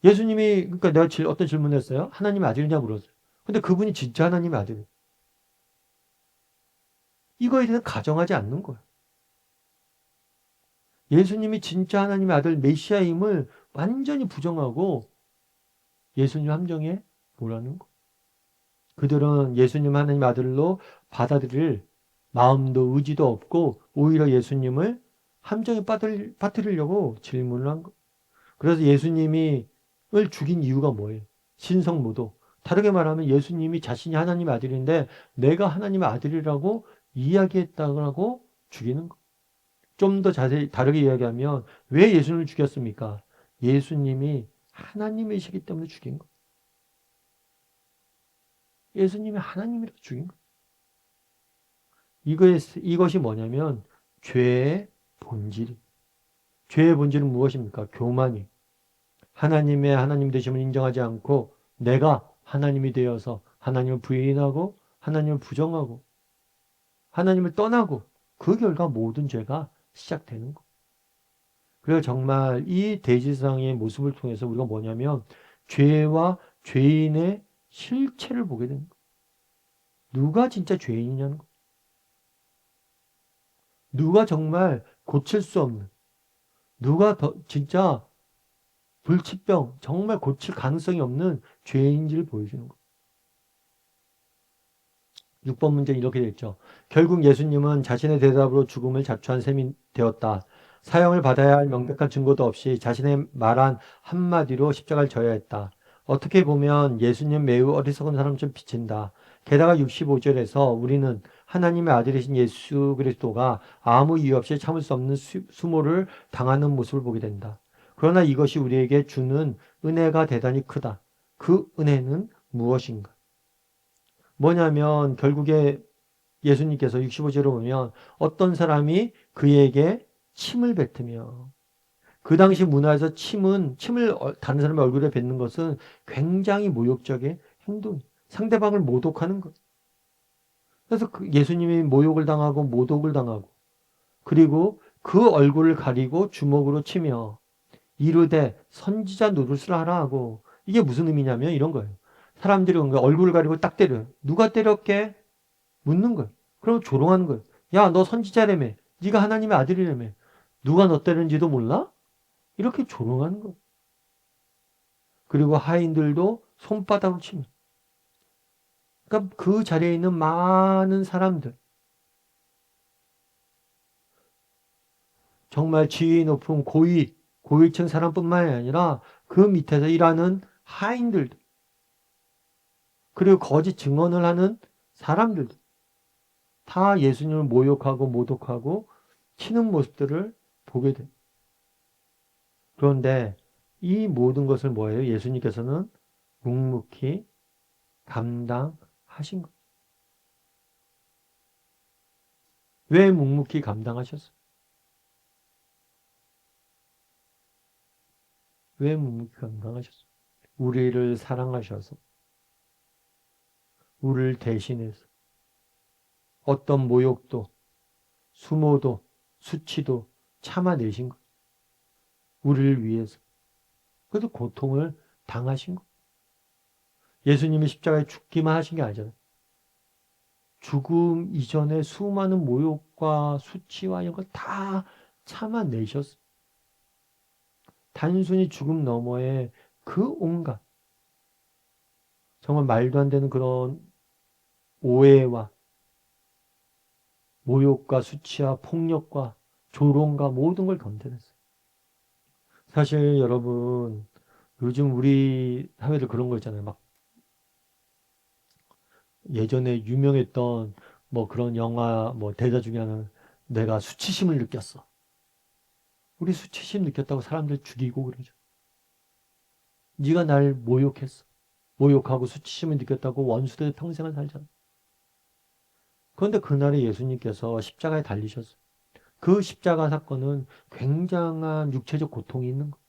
Speaker 2: 예수님이 그러니까 내가 어떤 질문을 했어요? 하나님의 아들이냐 물었어요. 근데 그분이 진짜 하나님의 아들이에요. 이거에 대해서 가정하지 않는 거예요. 예수님이 진짜 하나님의 아들 메시아임을 완전히 부정하고 예수님 함정에 뭐라는 거. 그들은 예수님 하나님의 아들로 받아들일 마음도 의지도 없고 오히려 예수님을 함정에 빠뜨리려고 질문을 한 거. 그래서 예수님이 을 죽인 이유가 뭐예요? 신성모독. 다르게 말하면 예수님이 자신이 하나님의 아들인데 내가 하나님의 아들이라고 이야기했다고 죽이는 거. 좀 더 자세히 다르게 이야기하면 왜 예수님을 죽였습니까? 예수님이 하나님이시기 때문에 죽인 거. 예수님이 하나님이라서 죽인 거. 이것이 뭐냐면 죄의 본질. 죄의 본질은 무엇입니까? 교만이. 하나님의 하나님 되심을 인정하지 않고 내가 하나님이 되어서 하나님을 부인하고 하나님을 부정하고 하나님을 떠나고 그 결과 모든 죄가 시작되는 거. 그래서 정말 이 대지상의 모습을 통해서 우리가 뭐냐면 죄와 죄인의 실체를 보게 되는 거. 누가 진짜 죄인이냐는 거. 누가 정말 고칠 수 없는, 누가 진짜 불치병, 정말 고칠 가능성이 없는 죄인지를 보여주는 거. 6번 문제는 이렇게 되어 있죠. 결국 예수님은 자신의 대답으로 죽음을 자초한 셈이 되었다. 사형을 받아야 할 명백한 증거도 없이 자신의 말 한 한마디로 십자가를 져야 했다. 어떻게 보면 예수님 매우 어리석은 사람처럼 비친다. 게다가 65절에서 우리는 하나님의 아들이신 예수 그리스도가 아무 이유 없이 참을 수 없는 수모를 당하는 모습을 보게 된다. 그러나 이것이 우리에게 주는 은혜가 대단히 크다. 그 은혜는 무엇인가? 뭐냐면 결국에 예수님께서 65절을 보면 어떤 사람이 그에게 침을 뱉으며, 그 당시 문화에서 침을 다른 사람의 얼굴에 뱉는 것은 굉장히 모욕적인 행동, 상대방을 모독하는 것. 그래서 예수님이 모욕을 당하고 모독을 당하고, 그리고 그 얼굴을 가리고 주먹으로 치며 이르되 선지자 노릇을 하라 하고, 이게 무슨 의미냐면 이런 거예요. 사람들이 얼굴을 가리고 딱 때려요. 누가 때렸게? 묻는 거예요. 그럼 조롱하는 거예요. 야, 너 선지자라며. 네가 하나님의 아들이라며. 누가 너 때렸는지도 몰라? 이렇게 조롱하는 거예요. 그리고 하인들도 손바닥으로 치며. 그러니까 그 자리에 있는 많은 사람들, 정말 지위 높은 고위층 사람뿐만이 아니라 그 밑에서 일하는 하인들도, 그리고 거짓 증언을 하는 사람들도 다 예수님을 모욕하고 모독하고 치는 모습들을 보게 돼요. 그런데 이 모든 것을 뭐예요? 예수님께서는 묵묵히 감당하신 것. 왜 묵묵히 감당하셨어요? 왜 묵묵히 감당하셨어요? 우리를 사랑하셔서, 우리를 대신해서 어떤 모욕도, 수모도, 수치도 참아내신 것. 우리를 위해서. 그래도 고통을 당하신 것. 예수님이 십자가에 죽기만 하신 게 아니잖아요. 죽음 이전에 수많은 모욕과 수치와 이런 걸 다 참아내셨어요. 단순히 죽음 너머에 그 온갖, 정말 말도 안 되는 그런 오해와 모욕과 수치와 폭력과 조롱과 모든 걸 견뎌냈어요. 사실 여러분, 요즘 우리 사회도 그런 거 있잖아요. 막 예전에 유명했던 뭐 그런 영화 뭐 대사 중에 하나는 내가 수치심을 느꼈어. 우리 수치심 느꼈다고 사람들 죽이고 그러죠. 네가 날 모욕했어. 모욕하고 수치심을 느꼈다고 원수들 평생을 살잖아. 그런데 그날에 예수님께서 십자가에 달리셨어. 그 십자가 사건은 굉장한 육체적 고통이 있는 것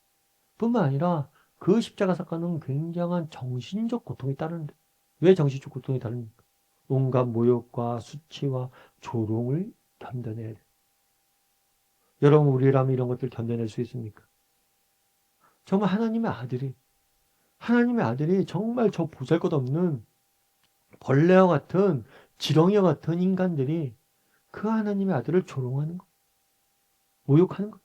Speaker 2: 뿐만 아니라 그 십자가 사건은 굉장한 정신적 고통이 따르는데, 왜 정신적 고통이 따릅니까? 온갖 모욕과 수치와 조롱을 견뎌내야 돼. 여러분, 우리라면 이런 것들 견뎌낼 수 있습니까? 정말 하나님의 아들이 정말 저 보잘것없는 벌레와 같은 지렁이와 같은 인간들이 그 하나님의 아들을 조롱하는 것, 모욕하는 것.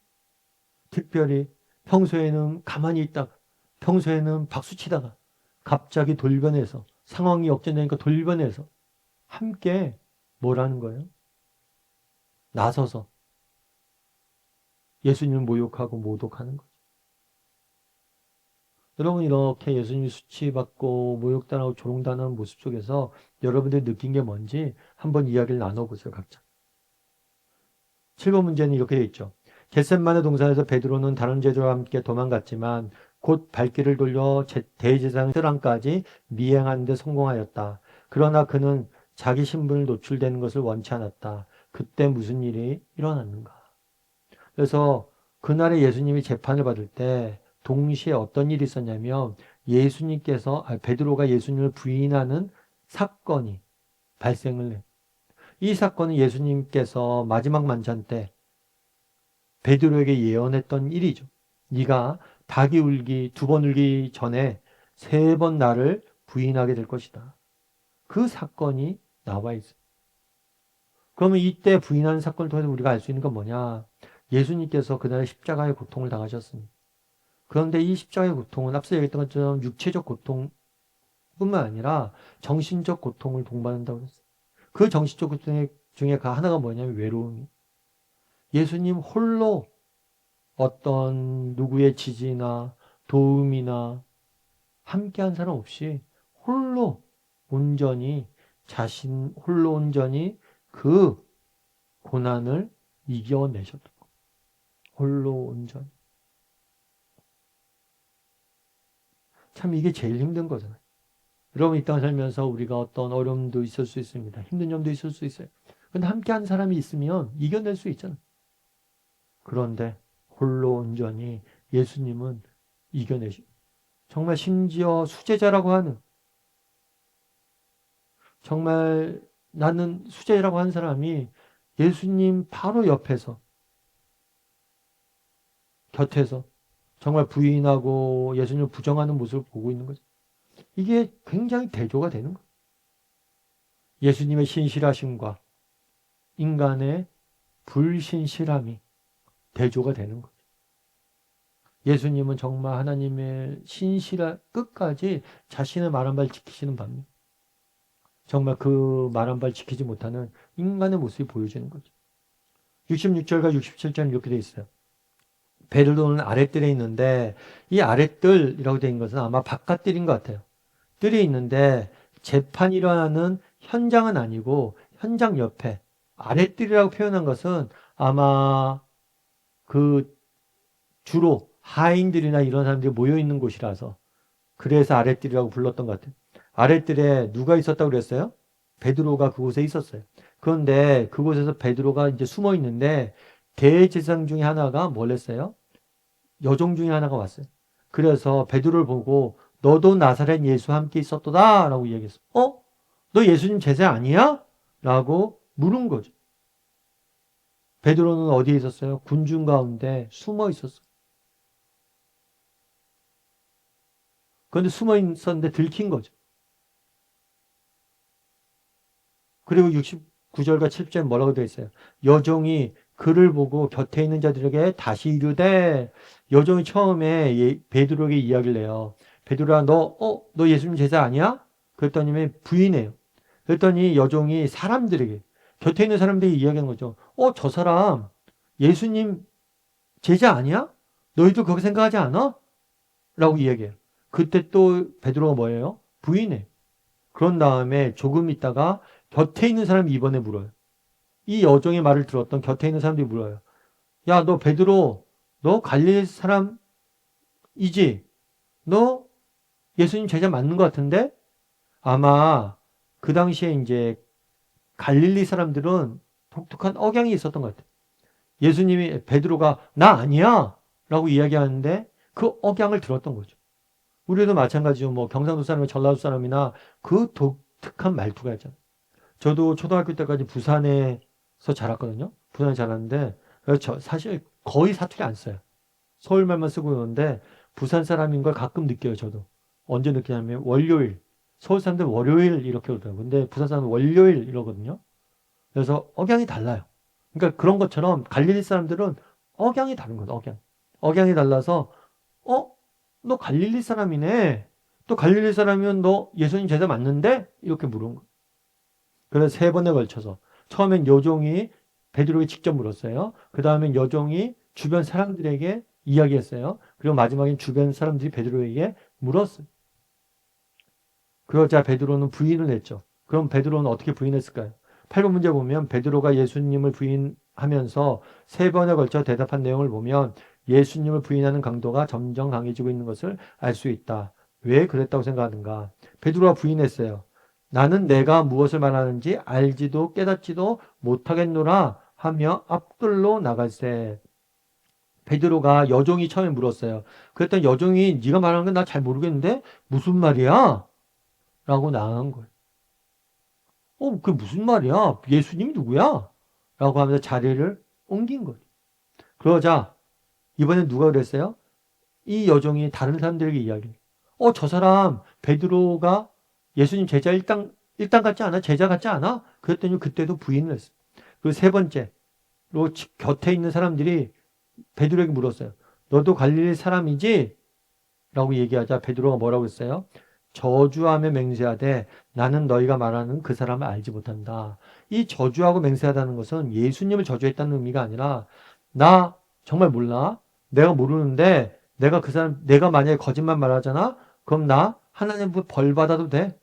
Speaker 2: 특별히 평소에는 가만히 있다가, 평소에는 박수치다가 갑자기 돌변해서, 상황이 역전되니까 돌변해서 함께 뭐라는 거예요? 나서서 예수님을 모욕하고 모독하는 거죠. 여러분, 이렇게 예수님이 수치받고 모욕당하고 조롱당하는 모습 속에서 여러분들이 느낀 게 뭔지 한번 이야기를 나눠보세요, 각자. 7번 문제는 이렇게 되어 있죠. 겟셋마네 동산에서 베드로는 다른 제자와 함께 도망갔지만 곧 발길을 돌려 대제사장 스랑까지 미행하는 데 성공하였다. 그러나 그는 자기 신분을 노출되는 것을 원치 않았다. 그때 무슨 일이 일어났는가? 그래서 그날에 예수님이 재판을 받을 때 동시에 어떤 일이 있었냐면 베드로가 예수님을 부인하는 사건이 발생을 해. 이 사건은 예수님께서 마지막 만찬 때 베드로에게 예언했던 일이죠. 네가 닭이 울기 2번 울기 전에 3번 나를 부인하게 될 것이다. 그 사건이 나와 있어요. 그러면 이때 부인하는 사건을 통해서 우리가 알 수 있는 건 뭐냐? 예수님께서 그날의 십자가의 고통을 당하셨습니다. 그런데 이 십자가의 고통은 앞서 얘기했던 것처럼 육체적 고통뿐만 아니라 정신적 고통을 동반한다고 했어요. 그 정신적 고통 중에 하나가 뭐냐면 외로움이. 예수님 홀로 어떤 누구의 지지나 도움이나 함께한 사람 없이 홀로 온전히 홀로 온전히 그 고난을 이겨내셨던 거예요. 홀로 온전히. 참 이게 제일 힘든 거잖아요. 여러분 이 땅 살면서 우리가 어떤 어려움도 있을 수 있습니다. 힘든 점도 있을 수 있어요. 근데 함께한 사람이 있으면 이겨낼 수 있잖아요. 그런데 홀로 온전히 예수님은 이겨내시. 정말 심지어 수제자라고 하는, 정말 나는 수제자라고 하는 사람이 예수님 바로 옆에서, 곁에서 정말 부인하고 예수님을 부정하는 모습을 보고 있는 거죠. 이게 굉장히 대조가 되는 거예요. 예수님의 신실하심과 인간의 불신실함이 대조가 되는 거죠. 예수님은 정말 하나님의 끝까지 자신의 말 한 발 지키시는 반면 정말 그 말 한 발 지키지 못하는 인간의 모습이 보여지는 거죠. 66절과 67절은 이렇게 되어 있어요. 배를 도는 아랫뜰에 있는데 이 아랫뜰이라고 되어 있는 것은 아마 바깥뜰인 것 같아요. 뜰이 있는데 재판이 일어나는 현장은 아니고 현장 옆에 아랫뜰이라고 표현한 것은 아마 그 주로 하인들이나 이런 사람들이 모여 있는 곳이라서 그래서 아랫뜰이라고 불렀던 것 같아요. 아랫뜰에 누가 있었다고 그랬어요? 베드로가 그곳에 있었어요. 그런데 그곳에서 베드로가 이제 숨어 있는데 대제사장 중에 하나가 뭘 했어요? 여종 중에 하나가 왔어요. 그래서 베드로를 보고 너도 나사렛 예수와 함께 있었도다 라고 이야기했어. 너 예수님 제자 아니야? 라고 물은 거죠. 베드로는 어디에 있었어요? 군중 가운데 숨어 있었어요. 그런데 숨어 있었는데 들킨 거죠. 그리고 69절과 7절 뭐라고 되어 있어요? 여종이 그를 보고 곁에 있는 자들에게 다시 이르되 여종이 처음에 베드로에게 이야기를 해요. 베드로야 너 예수님 제자 아니야? 그랬더니 부인해요. 그랬더니 여종이 사람들에게 곁에 있는 사람들이 이야기하는 거죠. 저 사람 예수님 제자 아니야? 너희도 그렇게 생각하지 않아? 라고 이야기해요. 그때 또 베드로가 뭐예요? 부인해. 그런 다음에 조금 있다가 곁에 있는 사람이 이번에 물어요. 이 여종의 말을 들었던 곁에 있는 사람들이 물어요. 야, 너 베드로, 너 갈릴리 사람이지? 너 예수님 제자 맞는 것 같은데? 아마 그 당시에 이제 갈릴리 사람들은 독특한 억양이 있었던 것 같아요. 예수님이 베드로가 나 아니야 라고 이야기하는데 그 억양을 들었던 거죠. 우리도 마찬가지로 뭐 경상도 사람이나 전라도 사람이나 그 독특한 말투가 있잖아요. 저도 초등학교 때까지 부산에서 자랐거든요. 부산에 자랐는데 사실 거의 사투리 안 써요. 서울말만 쓰고 있는데 부산 사람인 걸 가끔 느껴요. 저도. 언제 느끼냐면 월요일. 서울 사람들 월요일 이렇게 그러더라고요. 근데 부산 사람은 월요일 이러거든요. 그래서 억양이 달라요. 그러니까 그런 것처럼 갈릴리 사람들은 억양이 다른 거죠. 억양이 달라서 너 갈릴리 사람이네. 또 갈릴리 사람이면 너 예수님 제자 맞는데? 이렇게 물은 거예요. 그래서 3번에 걸쳐서 처음엔 여종이 베드로에게 직접 물었어요. 그 다음엔 여종이 주변 사람들에게 이야기했어요. 그리고 마지막엔 주변 사람들이 베드로에게 물었어요. 그러자 베드로는 부인을 했죠. 그럼 베드로는 어떻게 부인했을까요? 8번 문제 보면 베드로가 예수님을 부인하면서 3번에 걸쳐 대답한 내용을 보면 예수님을 부인하는 강도가 점점 강해지고 있는 것을 알 수 있다. 왜 그랬다고 생각하는가? 베드로가 부인했어요. 나는 내가 무엇을 말하는지 알지도 깨닫지도 못하겠노라 하며 앞뜰로 나갈세. 베드로가 여종이 처음에 물었어요. 그랬더니 여종이 네가 말하는 건 나 잘 모르겠는데 무슨 말이야? 라고 나간 거예요. 그게 무슨 말이야? 예수님이 누구야? 라고 하면서 자리를 옮긴 거죠. 그러자 이번엔 누가 그랬어요? 이 여종이 다른 사람들에게 이야기해요. 저 사람 베드로가 예수님 제자 일당 같지 않아? 제자 같지 않아? 그랬더니 그때도 부인을 했어요. 그리고 3번째로 곁에 있는 사람들이 베드로에게 물었어요. 너도 갈릴리 사람이지? 라고 얘기하자 베드로가 뭐라고 했어요? 저주하며 맹세하되 나는 너희가 말하는 그 사람을 알지 못한다. 이 저주하고 맹세하다는 것은 예수님을 저주했다는 의미가 아니라 나 정말 몰라. 내가 모르는데 내가 그 사람 내가 만약에 거짓말 말하잖아? 그럼 나 하나님 벌 받아도 돼?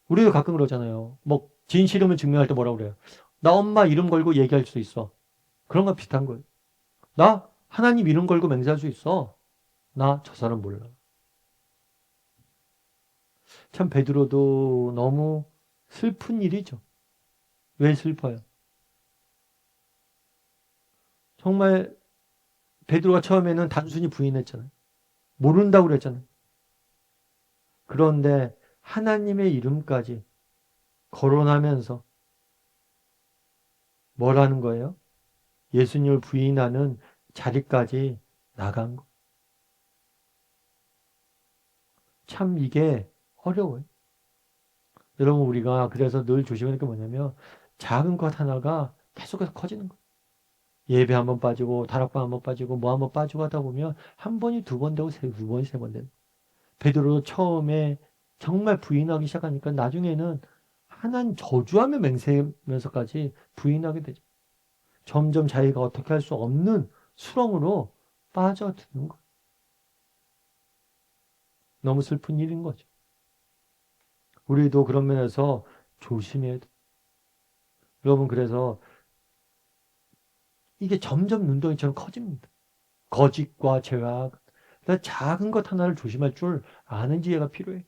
Speaker 2: 우리도 가끔 그러잖아요. 뭐 진실음을 증명할 때 뭐라고 그래요? 나 엄마 이름 걸고 얘기할 수 있어. 그런 거 비슷한 거예요. 나 하나님 이름 걸고 맹세할 수 있어. 나 저 사람 몰라. 참 베드로도 너무 슬픈 일이죠. 왜 슬퍼요? 정말 베드로가 처음에는 단순히 부인했잖아요. 모른다고 그랬잖아요. 그런데 하나님의 이름까지 거론하면서 뭘 하는 거예요? 예수님을 부인하는 자리까지 나간 거. 참 이게 어려워요. 여러분 우리가 그래서 늘 조심해야 될 게 뭐냐면 작은 것 하나가 계속해서 커지는 거예요. 예배 한 번 빠지고 다락방 한 번 빠지고 뭐 한 번 빠지고 하다 보면 한 번이 두 번 되고 두 번이 세 번 되는 거예요. 베드로도 처음에 정말 부인하기 시작하니까 나중에는 하나님 저주하며 맹세하면서까지 부인하게 되죠. 점점 자기가 어떻게 할 수 없는 수렁으로 빠져드는 거예요. 너무 슬픈 일인 거죠. 우리도 그런 면에서 조심해야 돼요. 여러분 그래서 이게 점점 눈덩이처럼 커집니다. 거짓과 죄악. 그러니까 작은 것 하나를 조심할 줄 아는 지혜가 필요해.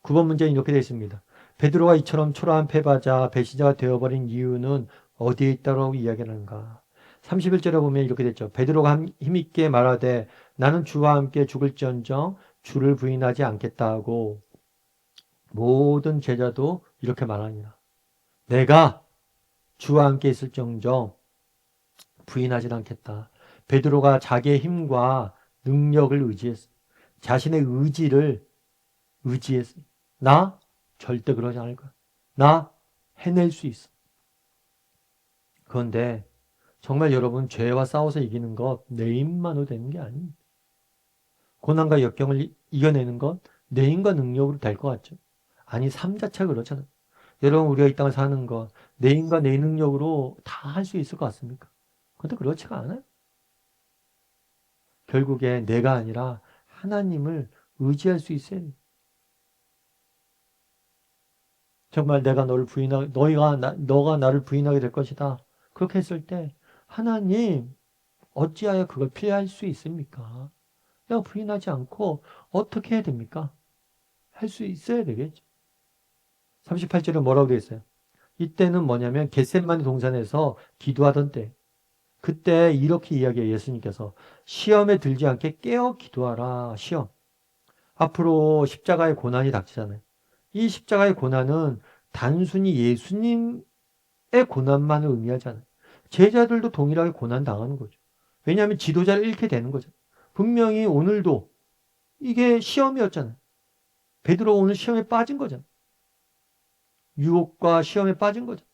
Speaker 2: 9번 문제는 이렇게 되어 있습니다. 베드로가 이처럼 초라한 패바자 배신자가 되어버린 이유는 어디에 있다고 이야기하는가? 31절에 보면 이렇게 됐죠. 베드로가 힘있게 말하되 나는 주와 함께 죽을지언정 주를 부인하지 않겠다 하고 모든 제자도 이렇게 말하니라. 내가 주와 함께 있을정정 부인하지 않겠다. 베드로가 자기의 힘과 능력을 의지했어. 자신의 의지를 의지했어. 나 절대 그러지 않을 거야. 나 해낼 수 있어. 그런데 정말 여러분 죄와 싸워서 이기는 것 내 힘만으로 되는 게 아닙니다. 고난과 역경을 이겨내는 것 내 힘과 능력으로 될 것 같죠? 아니 삶 자체가 그렇잖아요. 여러분 우리가 이 땅을 사는 것 내 힘과 내 능력으로 다 할 수 있을 것 같습니까? 그런데 그렇지가 않아요. 결국에 내가 아니라 하나님을 의지할 수 있어야 돼요. 정말 내가 너를 너가 나를 부인하게 될 것이다. 그렇게 했을 때 하나님 어찌하여 그걸 피할 수 있습니까? 내가 부인하지 않고 어떻게 해야 됩니까? 할 수 있어야 되겠죠. 38절에 뭐라고 되어 있어요? 이때는 뭐냐면 겟세마네 동산에서 기도하던 때 그때 이렇게 이야기해요. 예수님께서 시험에 들지 않게 깨어 기도하라. 시험. 앞으로 십자가의 고난이 닥치잖아요. 이 십자가의 고난은 단순히 예수님의 고난만을 의미하지 않아요. 제자들도 동일하게 고난 당하는 거죠. 왜냐하면 지도자를 잃게 되는 거죠. 분명히 오늘도 이게 시험이었잖아요. 베드로 오늘 시험에 빠진 거잖아요. 유혹과 시험에 빠진 거죠.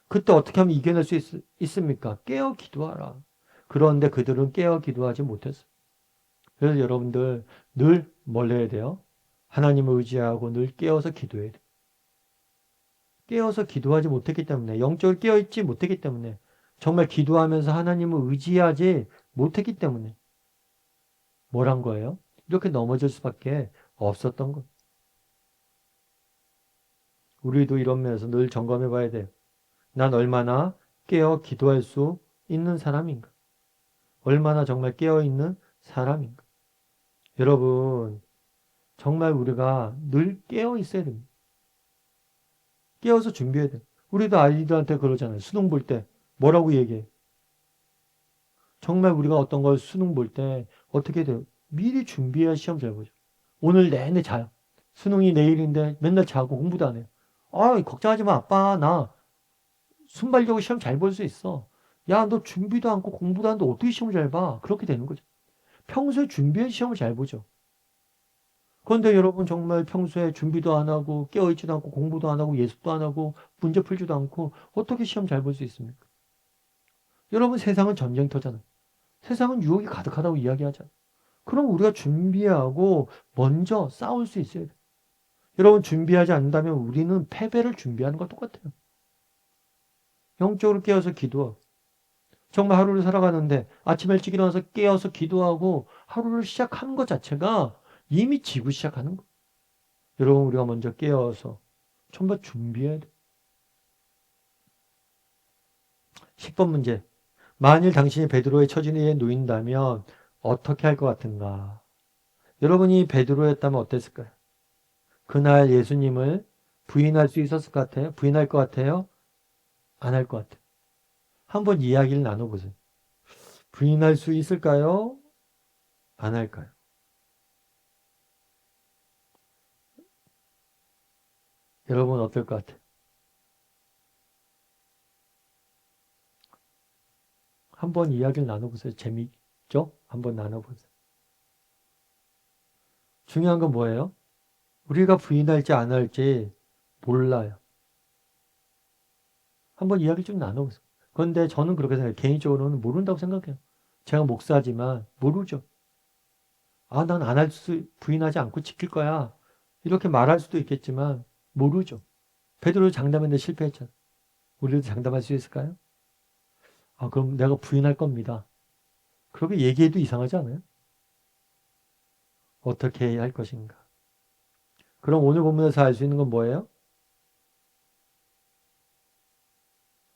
Speaker 2: 그때 어떻게 하면 이겨낼 수 있습니까? 깨어 기도하라. 그런데 그들은 깨어 기도하지 못했어요. 그래서 여러분들 늘 뭘 해야 돼요? 하나님을 의지하고 늘 깨어서 기도해야 돼요. 깨어서 기도하지 못했기 때문에 영적으로 깨어있지 못했기 때문에 정말 기도하면서 하나님을 의지하지 못했기 때문에 뭘 한 거예요? 이렇게 넘어질 수밖에 없었던 것. 우리도 이런 면에서 늘 점검해 봐야 돼요. 난 얼마나 깨어 기도할 수 있는 사람인가? 얼마나 정말 깨어있는 사람인가? 여러분, 정말 우리가 늘 깨어 있어야 됩니다. 깨어서 준비해야 돼요. 우리도 아이들한테 그러잖아요. 수능 볼 때 뭐라고 얘기해? 정말 우리가 어떤 걸 수능 볼 때 어떻게 돼요? 미리 준비해야 시험 잘 보죠. 오늘 내내 자요. 수능이 내일인데 맨날 자고 공부도 안 해요. 아, 걱정하지 마. 아빠, 나 순발력으로 시험 잘 볼 수 있어. 야, 너 준비도 않고 공부도 안 하는데 어떻게 시험을 잘 봐? 그렇게 되는 거죠. 평소에 준비해 시험을 잘 보죠. 그런데 여러분 정말 평소에 준비도 안 하고 깨어있지도 않고 공부도 안 하고 예습도 안 하고 문제 풀지도 않고 어떻게 시험 잘 볼 수 있습니까? 여러분 세상은 전쟁터잖아요. 세상은 유혹이 가득하다고 이야기하잖아요. 그럼 우리가 준비하고 먼저 싸울 수 있어야 돼요. 여러분 준비하지 않는다면 우리는 패배를 준비하는 것 똑같아요. 영적으로 깨어서 기도하고 정말 하루를 살아가는데 아침 일찍 일어나서 깨어서 기도하고 하루를 시작하는 것 자체가 이미 지고 시작하는 거. 여러분, 우리가 먼저 깨어서 전부 준비해야 돼. 10번 문제. 만일 당신이 베드로의 처지에 놓인다면 어떻게 할 것 같은가? 여러분이 베드로였다면 어땠을까요? 그날 예수님을 부인할 수 있었을 것 같아요? 부인할 것 같아요? 안 할 것 같아요? 한번 이야기를 나눠보세요. 부인할 수 있을까요? 안 할까요? 여러분 어떨 것 같아요? 한번 이야기를 나눠보세요. 재밌죠? 한번 나눠보세요. 중요한 건 뭐예요? 우리가 부인할지 안 할지 몰라요. 한번 이야기 좀 나눠보세요. 그런데 저는 그렇게 생각해요. 개인적으로는 모른다고 생각해요. 제가 목사지만 모르죠. 아, 난 안 할 수, 부인하지 않고 지킬 거야. 이렇게 말할 수도 있겠지만 모르죠. 베드로 장담했는데 실패했잖아. 우리도 장담할 수 있을까요? 아, 그럼 내가 부인할 겁니다. 그렇게 얘기해도 이상하지 않아요? 어떻게 해야 할 것인가? 그럼 오늘 본문에서 알 수 있는 건 뭐예요?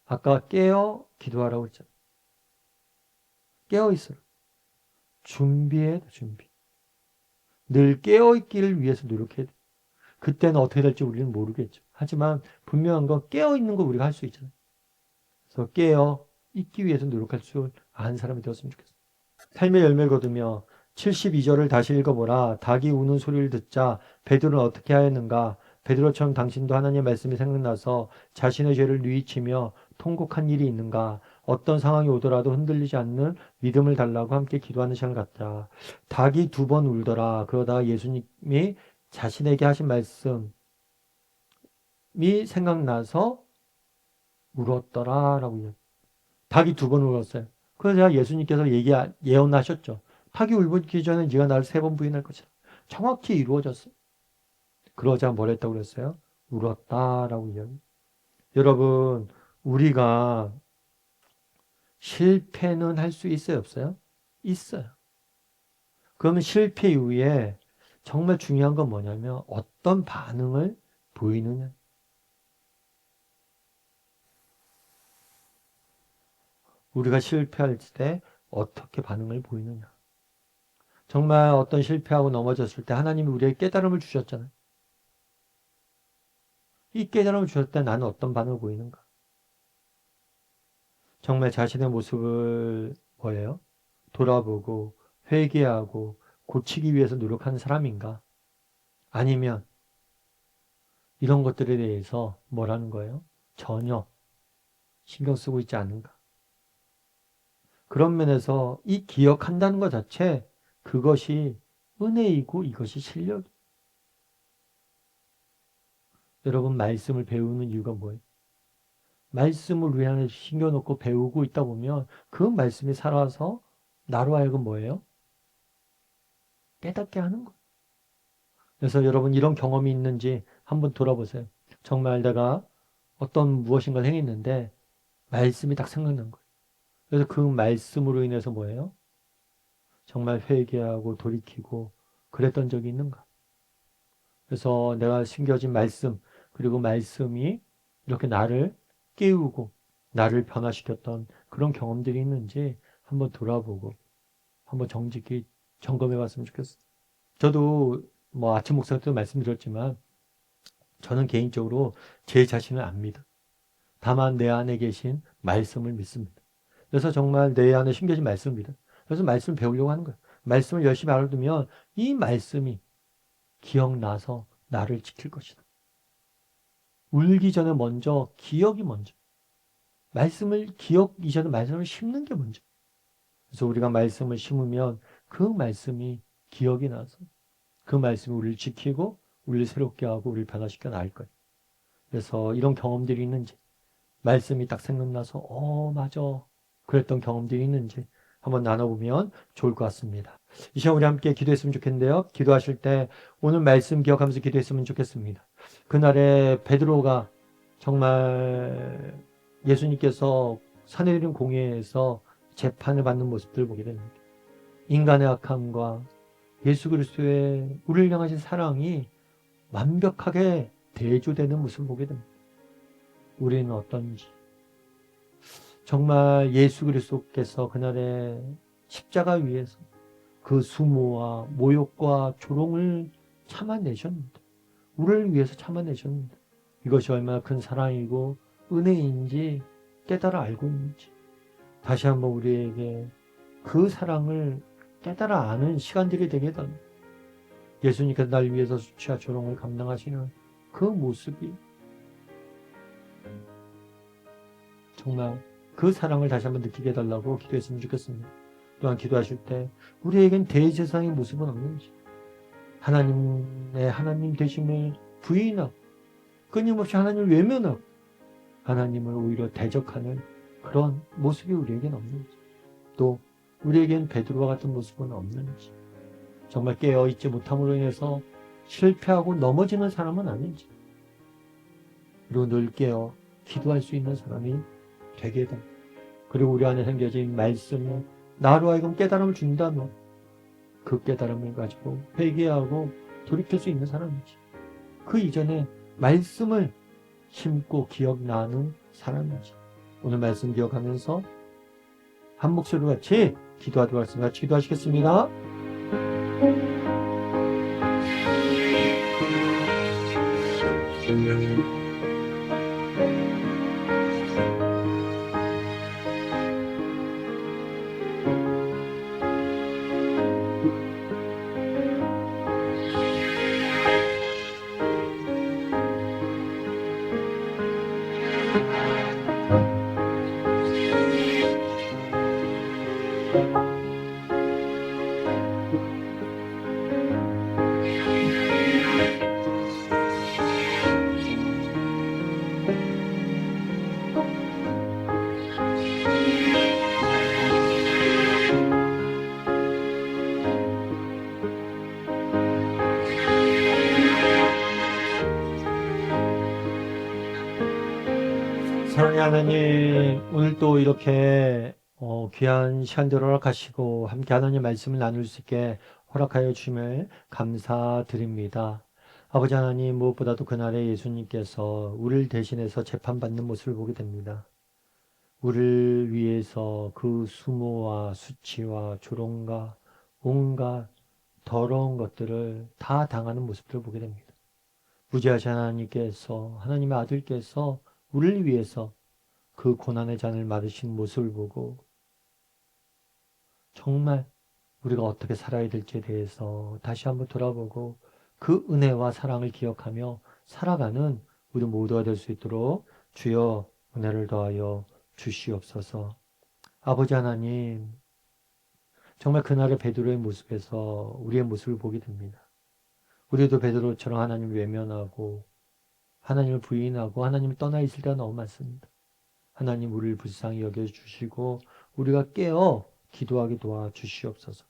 Speaker 2: 아까 깨어 기도하라고 했잖아요. 깨어 있어라. 준비해, 준비. 늘 깨어 있기를 위해서 노력해야 돼. 그때는 어떻게 될지 우리는 모르겠죠. 하지만 분명한 건 깨어 있는 거 우리가 할 수 있잖아요. 그래서 깨어 있기 위해서 노력할 줄 아는 사람이 되었으면 좋겠어요. 삶의 열매를 거두며 72절을 다시 읽어보라. 닭이 우는 소리를 듣자 베드로는 어떻게 하였는가? 베드로처럼 당신도 하나님의 말씀이 생각나서 자신의 죄를 뉘우치며 통곡한 일이 있는가? 어떤 상황이 오더라도 흔들리지 않는 믿음을 달라고 함께 기도하는 시간을 갖자. 닭이 2번 울더라. 그러다가 예수님이 자신에게 하신 말씀이 생각나서 울었더라라고 이야기. 닭이 2번 울었어요. 그래서 예수님께서 예언하셨죠. 닭이 울기 전에 네가 나를 3번 부인할 것이다. 정확히 이루어졌어요. 그러자 뭘 했다고 그랬어요? 울었다라고 이야기. 여러분, 우리가 실패는 할 수 있어요, 없어요? 있어요. 그러면 실패 이후에 정말 중요한 건 뭐냐면 어떤 반응을 보이느냐. 우리가 실패할 때 어떻게 반응을 보이느냐. 정말 어떤 실패하고 넘어졌을 때 하나님이 우리에게 깨달음을 주셨잖아요. 이 깨달음을 주셨을 때 나는 어떤 반응을 보이는가? 정말 자신의 모습을 뭐예요? 돌아보고 회개하고 고치기 위해서 노력하는 사람인가? 아니면 이런 것들에 대해서 뭐라는 거예요? 전혀 신경 쓰고 있지 않은가? 그런 면에서 이 기억한다는 것 자체 그것이 은혜이고 이것이 실력이에요. 여러분 말씀을 배우는 이유가 뭐예요? 말씀을 위안에 신겨놓고 배우고 있다 보면 그 말씀이 살아서 나로 하여금 뭐예요? 깨닫게 하는 거예요. 그래서 여러분 이런 경험이 있는지 한번 돌아보세요. 정말 내가 어떤 무엇인가를 행했는데 말씀이 딱 생각난 거예요. 그래서 그 말씀으로 인해서 뭐예요? 정말 회개하고 돌이키고 그랬던 적이 있는가? 그래서 내가 심겨진 말씀 그리고 말씀이 이렇게 나를 깨우고 나를 변화시켰던 그런 경험들이 있는지 한번 돌아보고 한번 정직히 점검해 봤으면 좋겠어요. 저도 뭐 아침 목사 때도 말씀드렸지만 저는 개인적으로 제 자신을 압니다. 다만 내 안에 계신 말씀을 믿습니다. 그래서 정말 내 안에 심겨진 말씀을 믿어요. 그래서 말씀을 배우려고 하는 거예요. 말씀을 열심히 알아두면 이 말씀이 기억나서 나를 지킬 것이다. 울기 전에 먼저 기억이 먼저. 말씀을 기억 이전에 말씀을 심는 게 먼저. 그래서 우리가 말씀을 심으면 그 말씀이 기억이 나서 그 말씀이 우리를 지키고 우리를 새롭게 하고 우리를 변화시켜 나갈 거예요. 그래서 이런 경험들이 있는지 말씀이 딱 생각나서 맞아 그랬던 경험들이 있는지 한번 나눠보면 좋을 것 같습니다. 이 시간 우리 함께 기도했으면 좋겠는데요. 기도하실 때 오늘 말씀 기억하면서 기도했으면 좋겠습니다. 그날에 베드로가 정말 예수님께서 산헤드린 공회에서 재판을 받는 모습들을 보게 됩니다. 인간의 악함과 예수 그리스도의 우리를 향하신 사랑이 완벽하게 대조되는 모습을 보게 됩니다. 우리는 어떤지, 정말 예수 그리스도께서 그날의 십자가 위에서 그 수모와 모욕과 조롱을 참아내셨는데, 우리를 위해서 참아내셨는데, 이것이 얼마나 큰 사랑이고 은혜인지 깨달아 알고 있는지, 다시 한번 우리에게 그 사랑을 깨달아 아는 시간들이 되게 됩니다. 예수님께서 날 위해서 수치와 조롱을 감당하시는 그 모습이 정말 그 사랑을 다시 한번 느끼게 해달라고 기도했으면 좋겠습니다. 또한 기도하실 때 우리에겐 대제사장의 모습은 없는지, 하나님의 하나님 되심을 부인하고 끊임없이 하나님을 외면하고 하나님을 오히려 대적하는 그런 모습이 우리에겐 없는지, 또 우리에겐 베드로와 같은 모습은 없는지, 정말 깨어있지 못함으로 인해서 실패하고 넘어지는 사람은 아닌지, 그리고 늘 깨어 기도할 수 있는 사람이 되게 됩니다. 그리고 우리 안에 생겨진 말씀이 나로 하여금 깨달음을 준다면 그 깨달음을 가지고 회개하고 돌이킬 수 있는 사람이지, 그 이전에 말씀을 심고 기억나는 사람이지. 오늘 말씀 기억하면서 한 목소리로 같이 기도하도록 하겠습니다. 기도하시겠습니다. 사랑의 하나님, 오늘 또 이렇게 귀한 시간들 허락하시고 함께 하나님 말씀을 나눌 수 있게 허락하여 주심을 감사드립니다. 아버지 하나님, 무엇보다도 그날에 예수님께서 우리를 대신해서 재판받는 모습을 보게 됩니다. 우리를 위해서 그 수모와 수치와 조롱과 온갖 더러운 것들을 다 당하는 모습들을 보게 됩니다. 무지하신 하나님께서, 하나님의 아들께서 우리를 위해서 그 고난의 잔을 받으신 모습을 보고 정말 우리가 어떻게 살아야 될지에 대해서 다시 한번 돌아보고 그 은혜와 사랑을 기억하며 살아가는 우리 모두가 될 수 있도록 주여 은혜를 더하여 주시옵소서. 아버지 하나님, 정말 그날의 베드로의 모습에서 우리의 모습을 보게 됩니다. 우리도 베드로처럼 하나님을 외면하고 하나님을 부인하고 하나님을 떠나 있을 때가 너무 많습니다. 하나님 우리를 불쌍히 여겨주시고 우리가 깨어 기도하게 도와주시옵소서.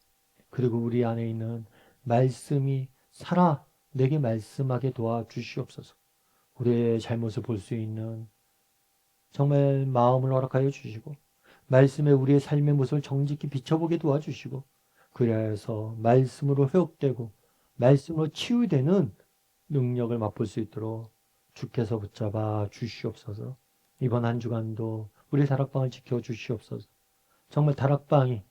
Speaker 2: 그리고 우리 안에 있는 말씀이 살아 내게 말씀하게 도와주시옵소서. 우리의 잘못을 볼 수 있는 정말 마음을 허락하여 주시고 말씀에 우리의 삶의 모습을 정직히 비춰보게 도와주시고 그래서 말씀으로 회복되고 말씀으로 치유되는 능력을 맛볼 수 있도록 주께서 붙잡아 주시옵소서. 이번 한 주간도 우리 다락방을 지켜주시옵소서. 정말 다락방이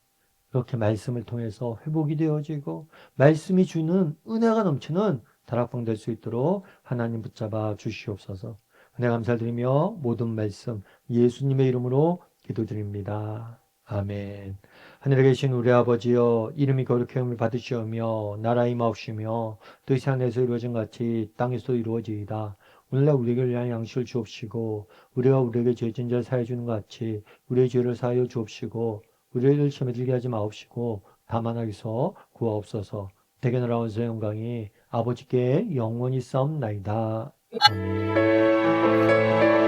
Speaker 2: 이렇게 말씀을 통해서 회복이 되어지고 말씀이 주는 은혜가 넘치는 다락방 될 수 있도록 하나님 붙잡아 주시옵소서. 은혜 감사드리며 모든 말씀 예수님의 이름으로 기도드립니다. 아멘. 하늘에 계신 우리 아버지여, 이름이 거룩히 여김을 받으시오며 나라의 임하옵시며 뜻이 하늘에서 이루어진 같이 땅에서도 이루어지이다. 오늘날 우리에게 위한 양식을 주옵시고 우리가 우리에게 죄진 자를 사하여 주는 것 같이 우리의 죄를 사하여 주옵시고 우리를 시험에 들게 하지 마옵시고 다만 하기서 구하옵소서. 대개 나라와 영광이 아버지께 영원히 싸움나이다. 아멘.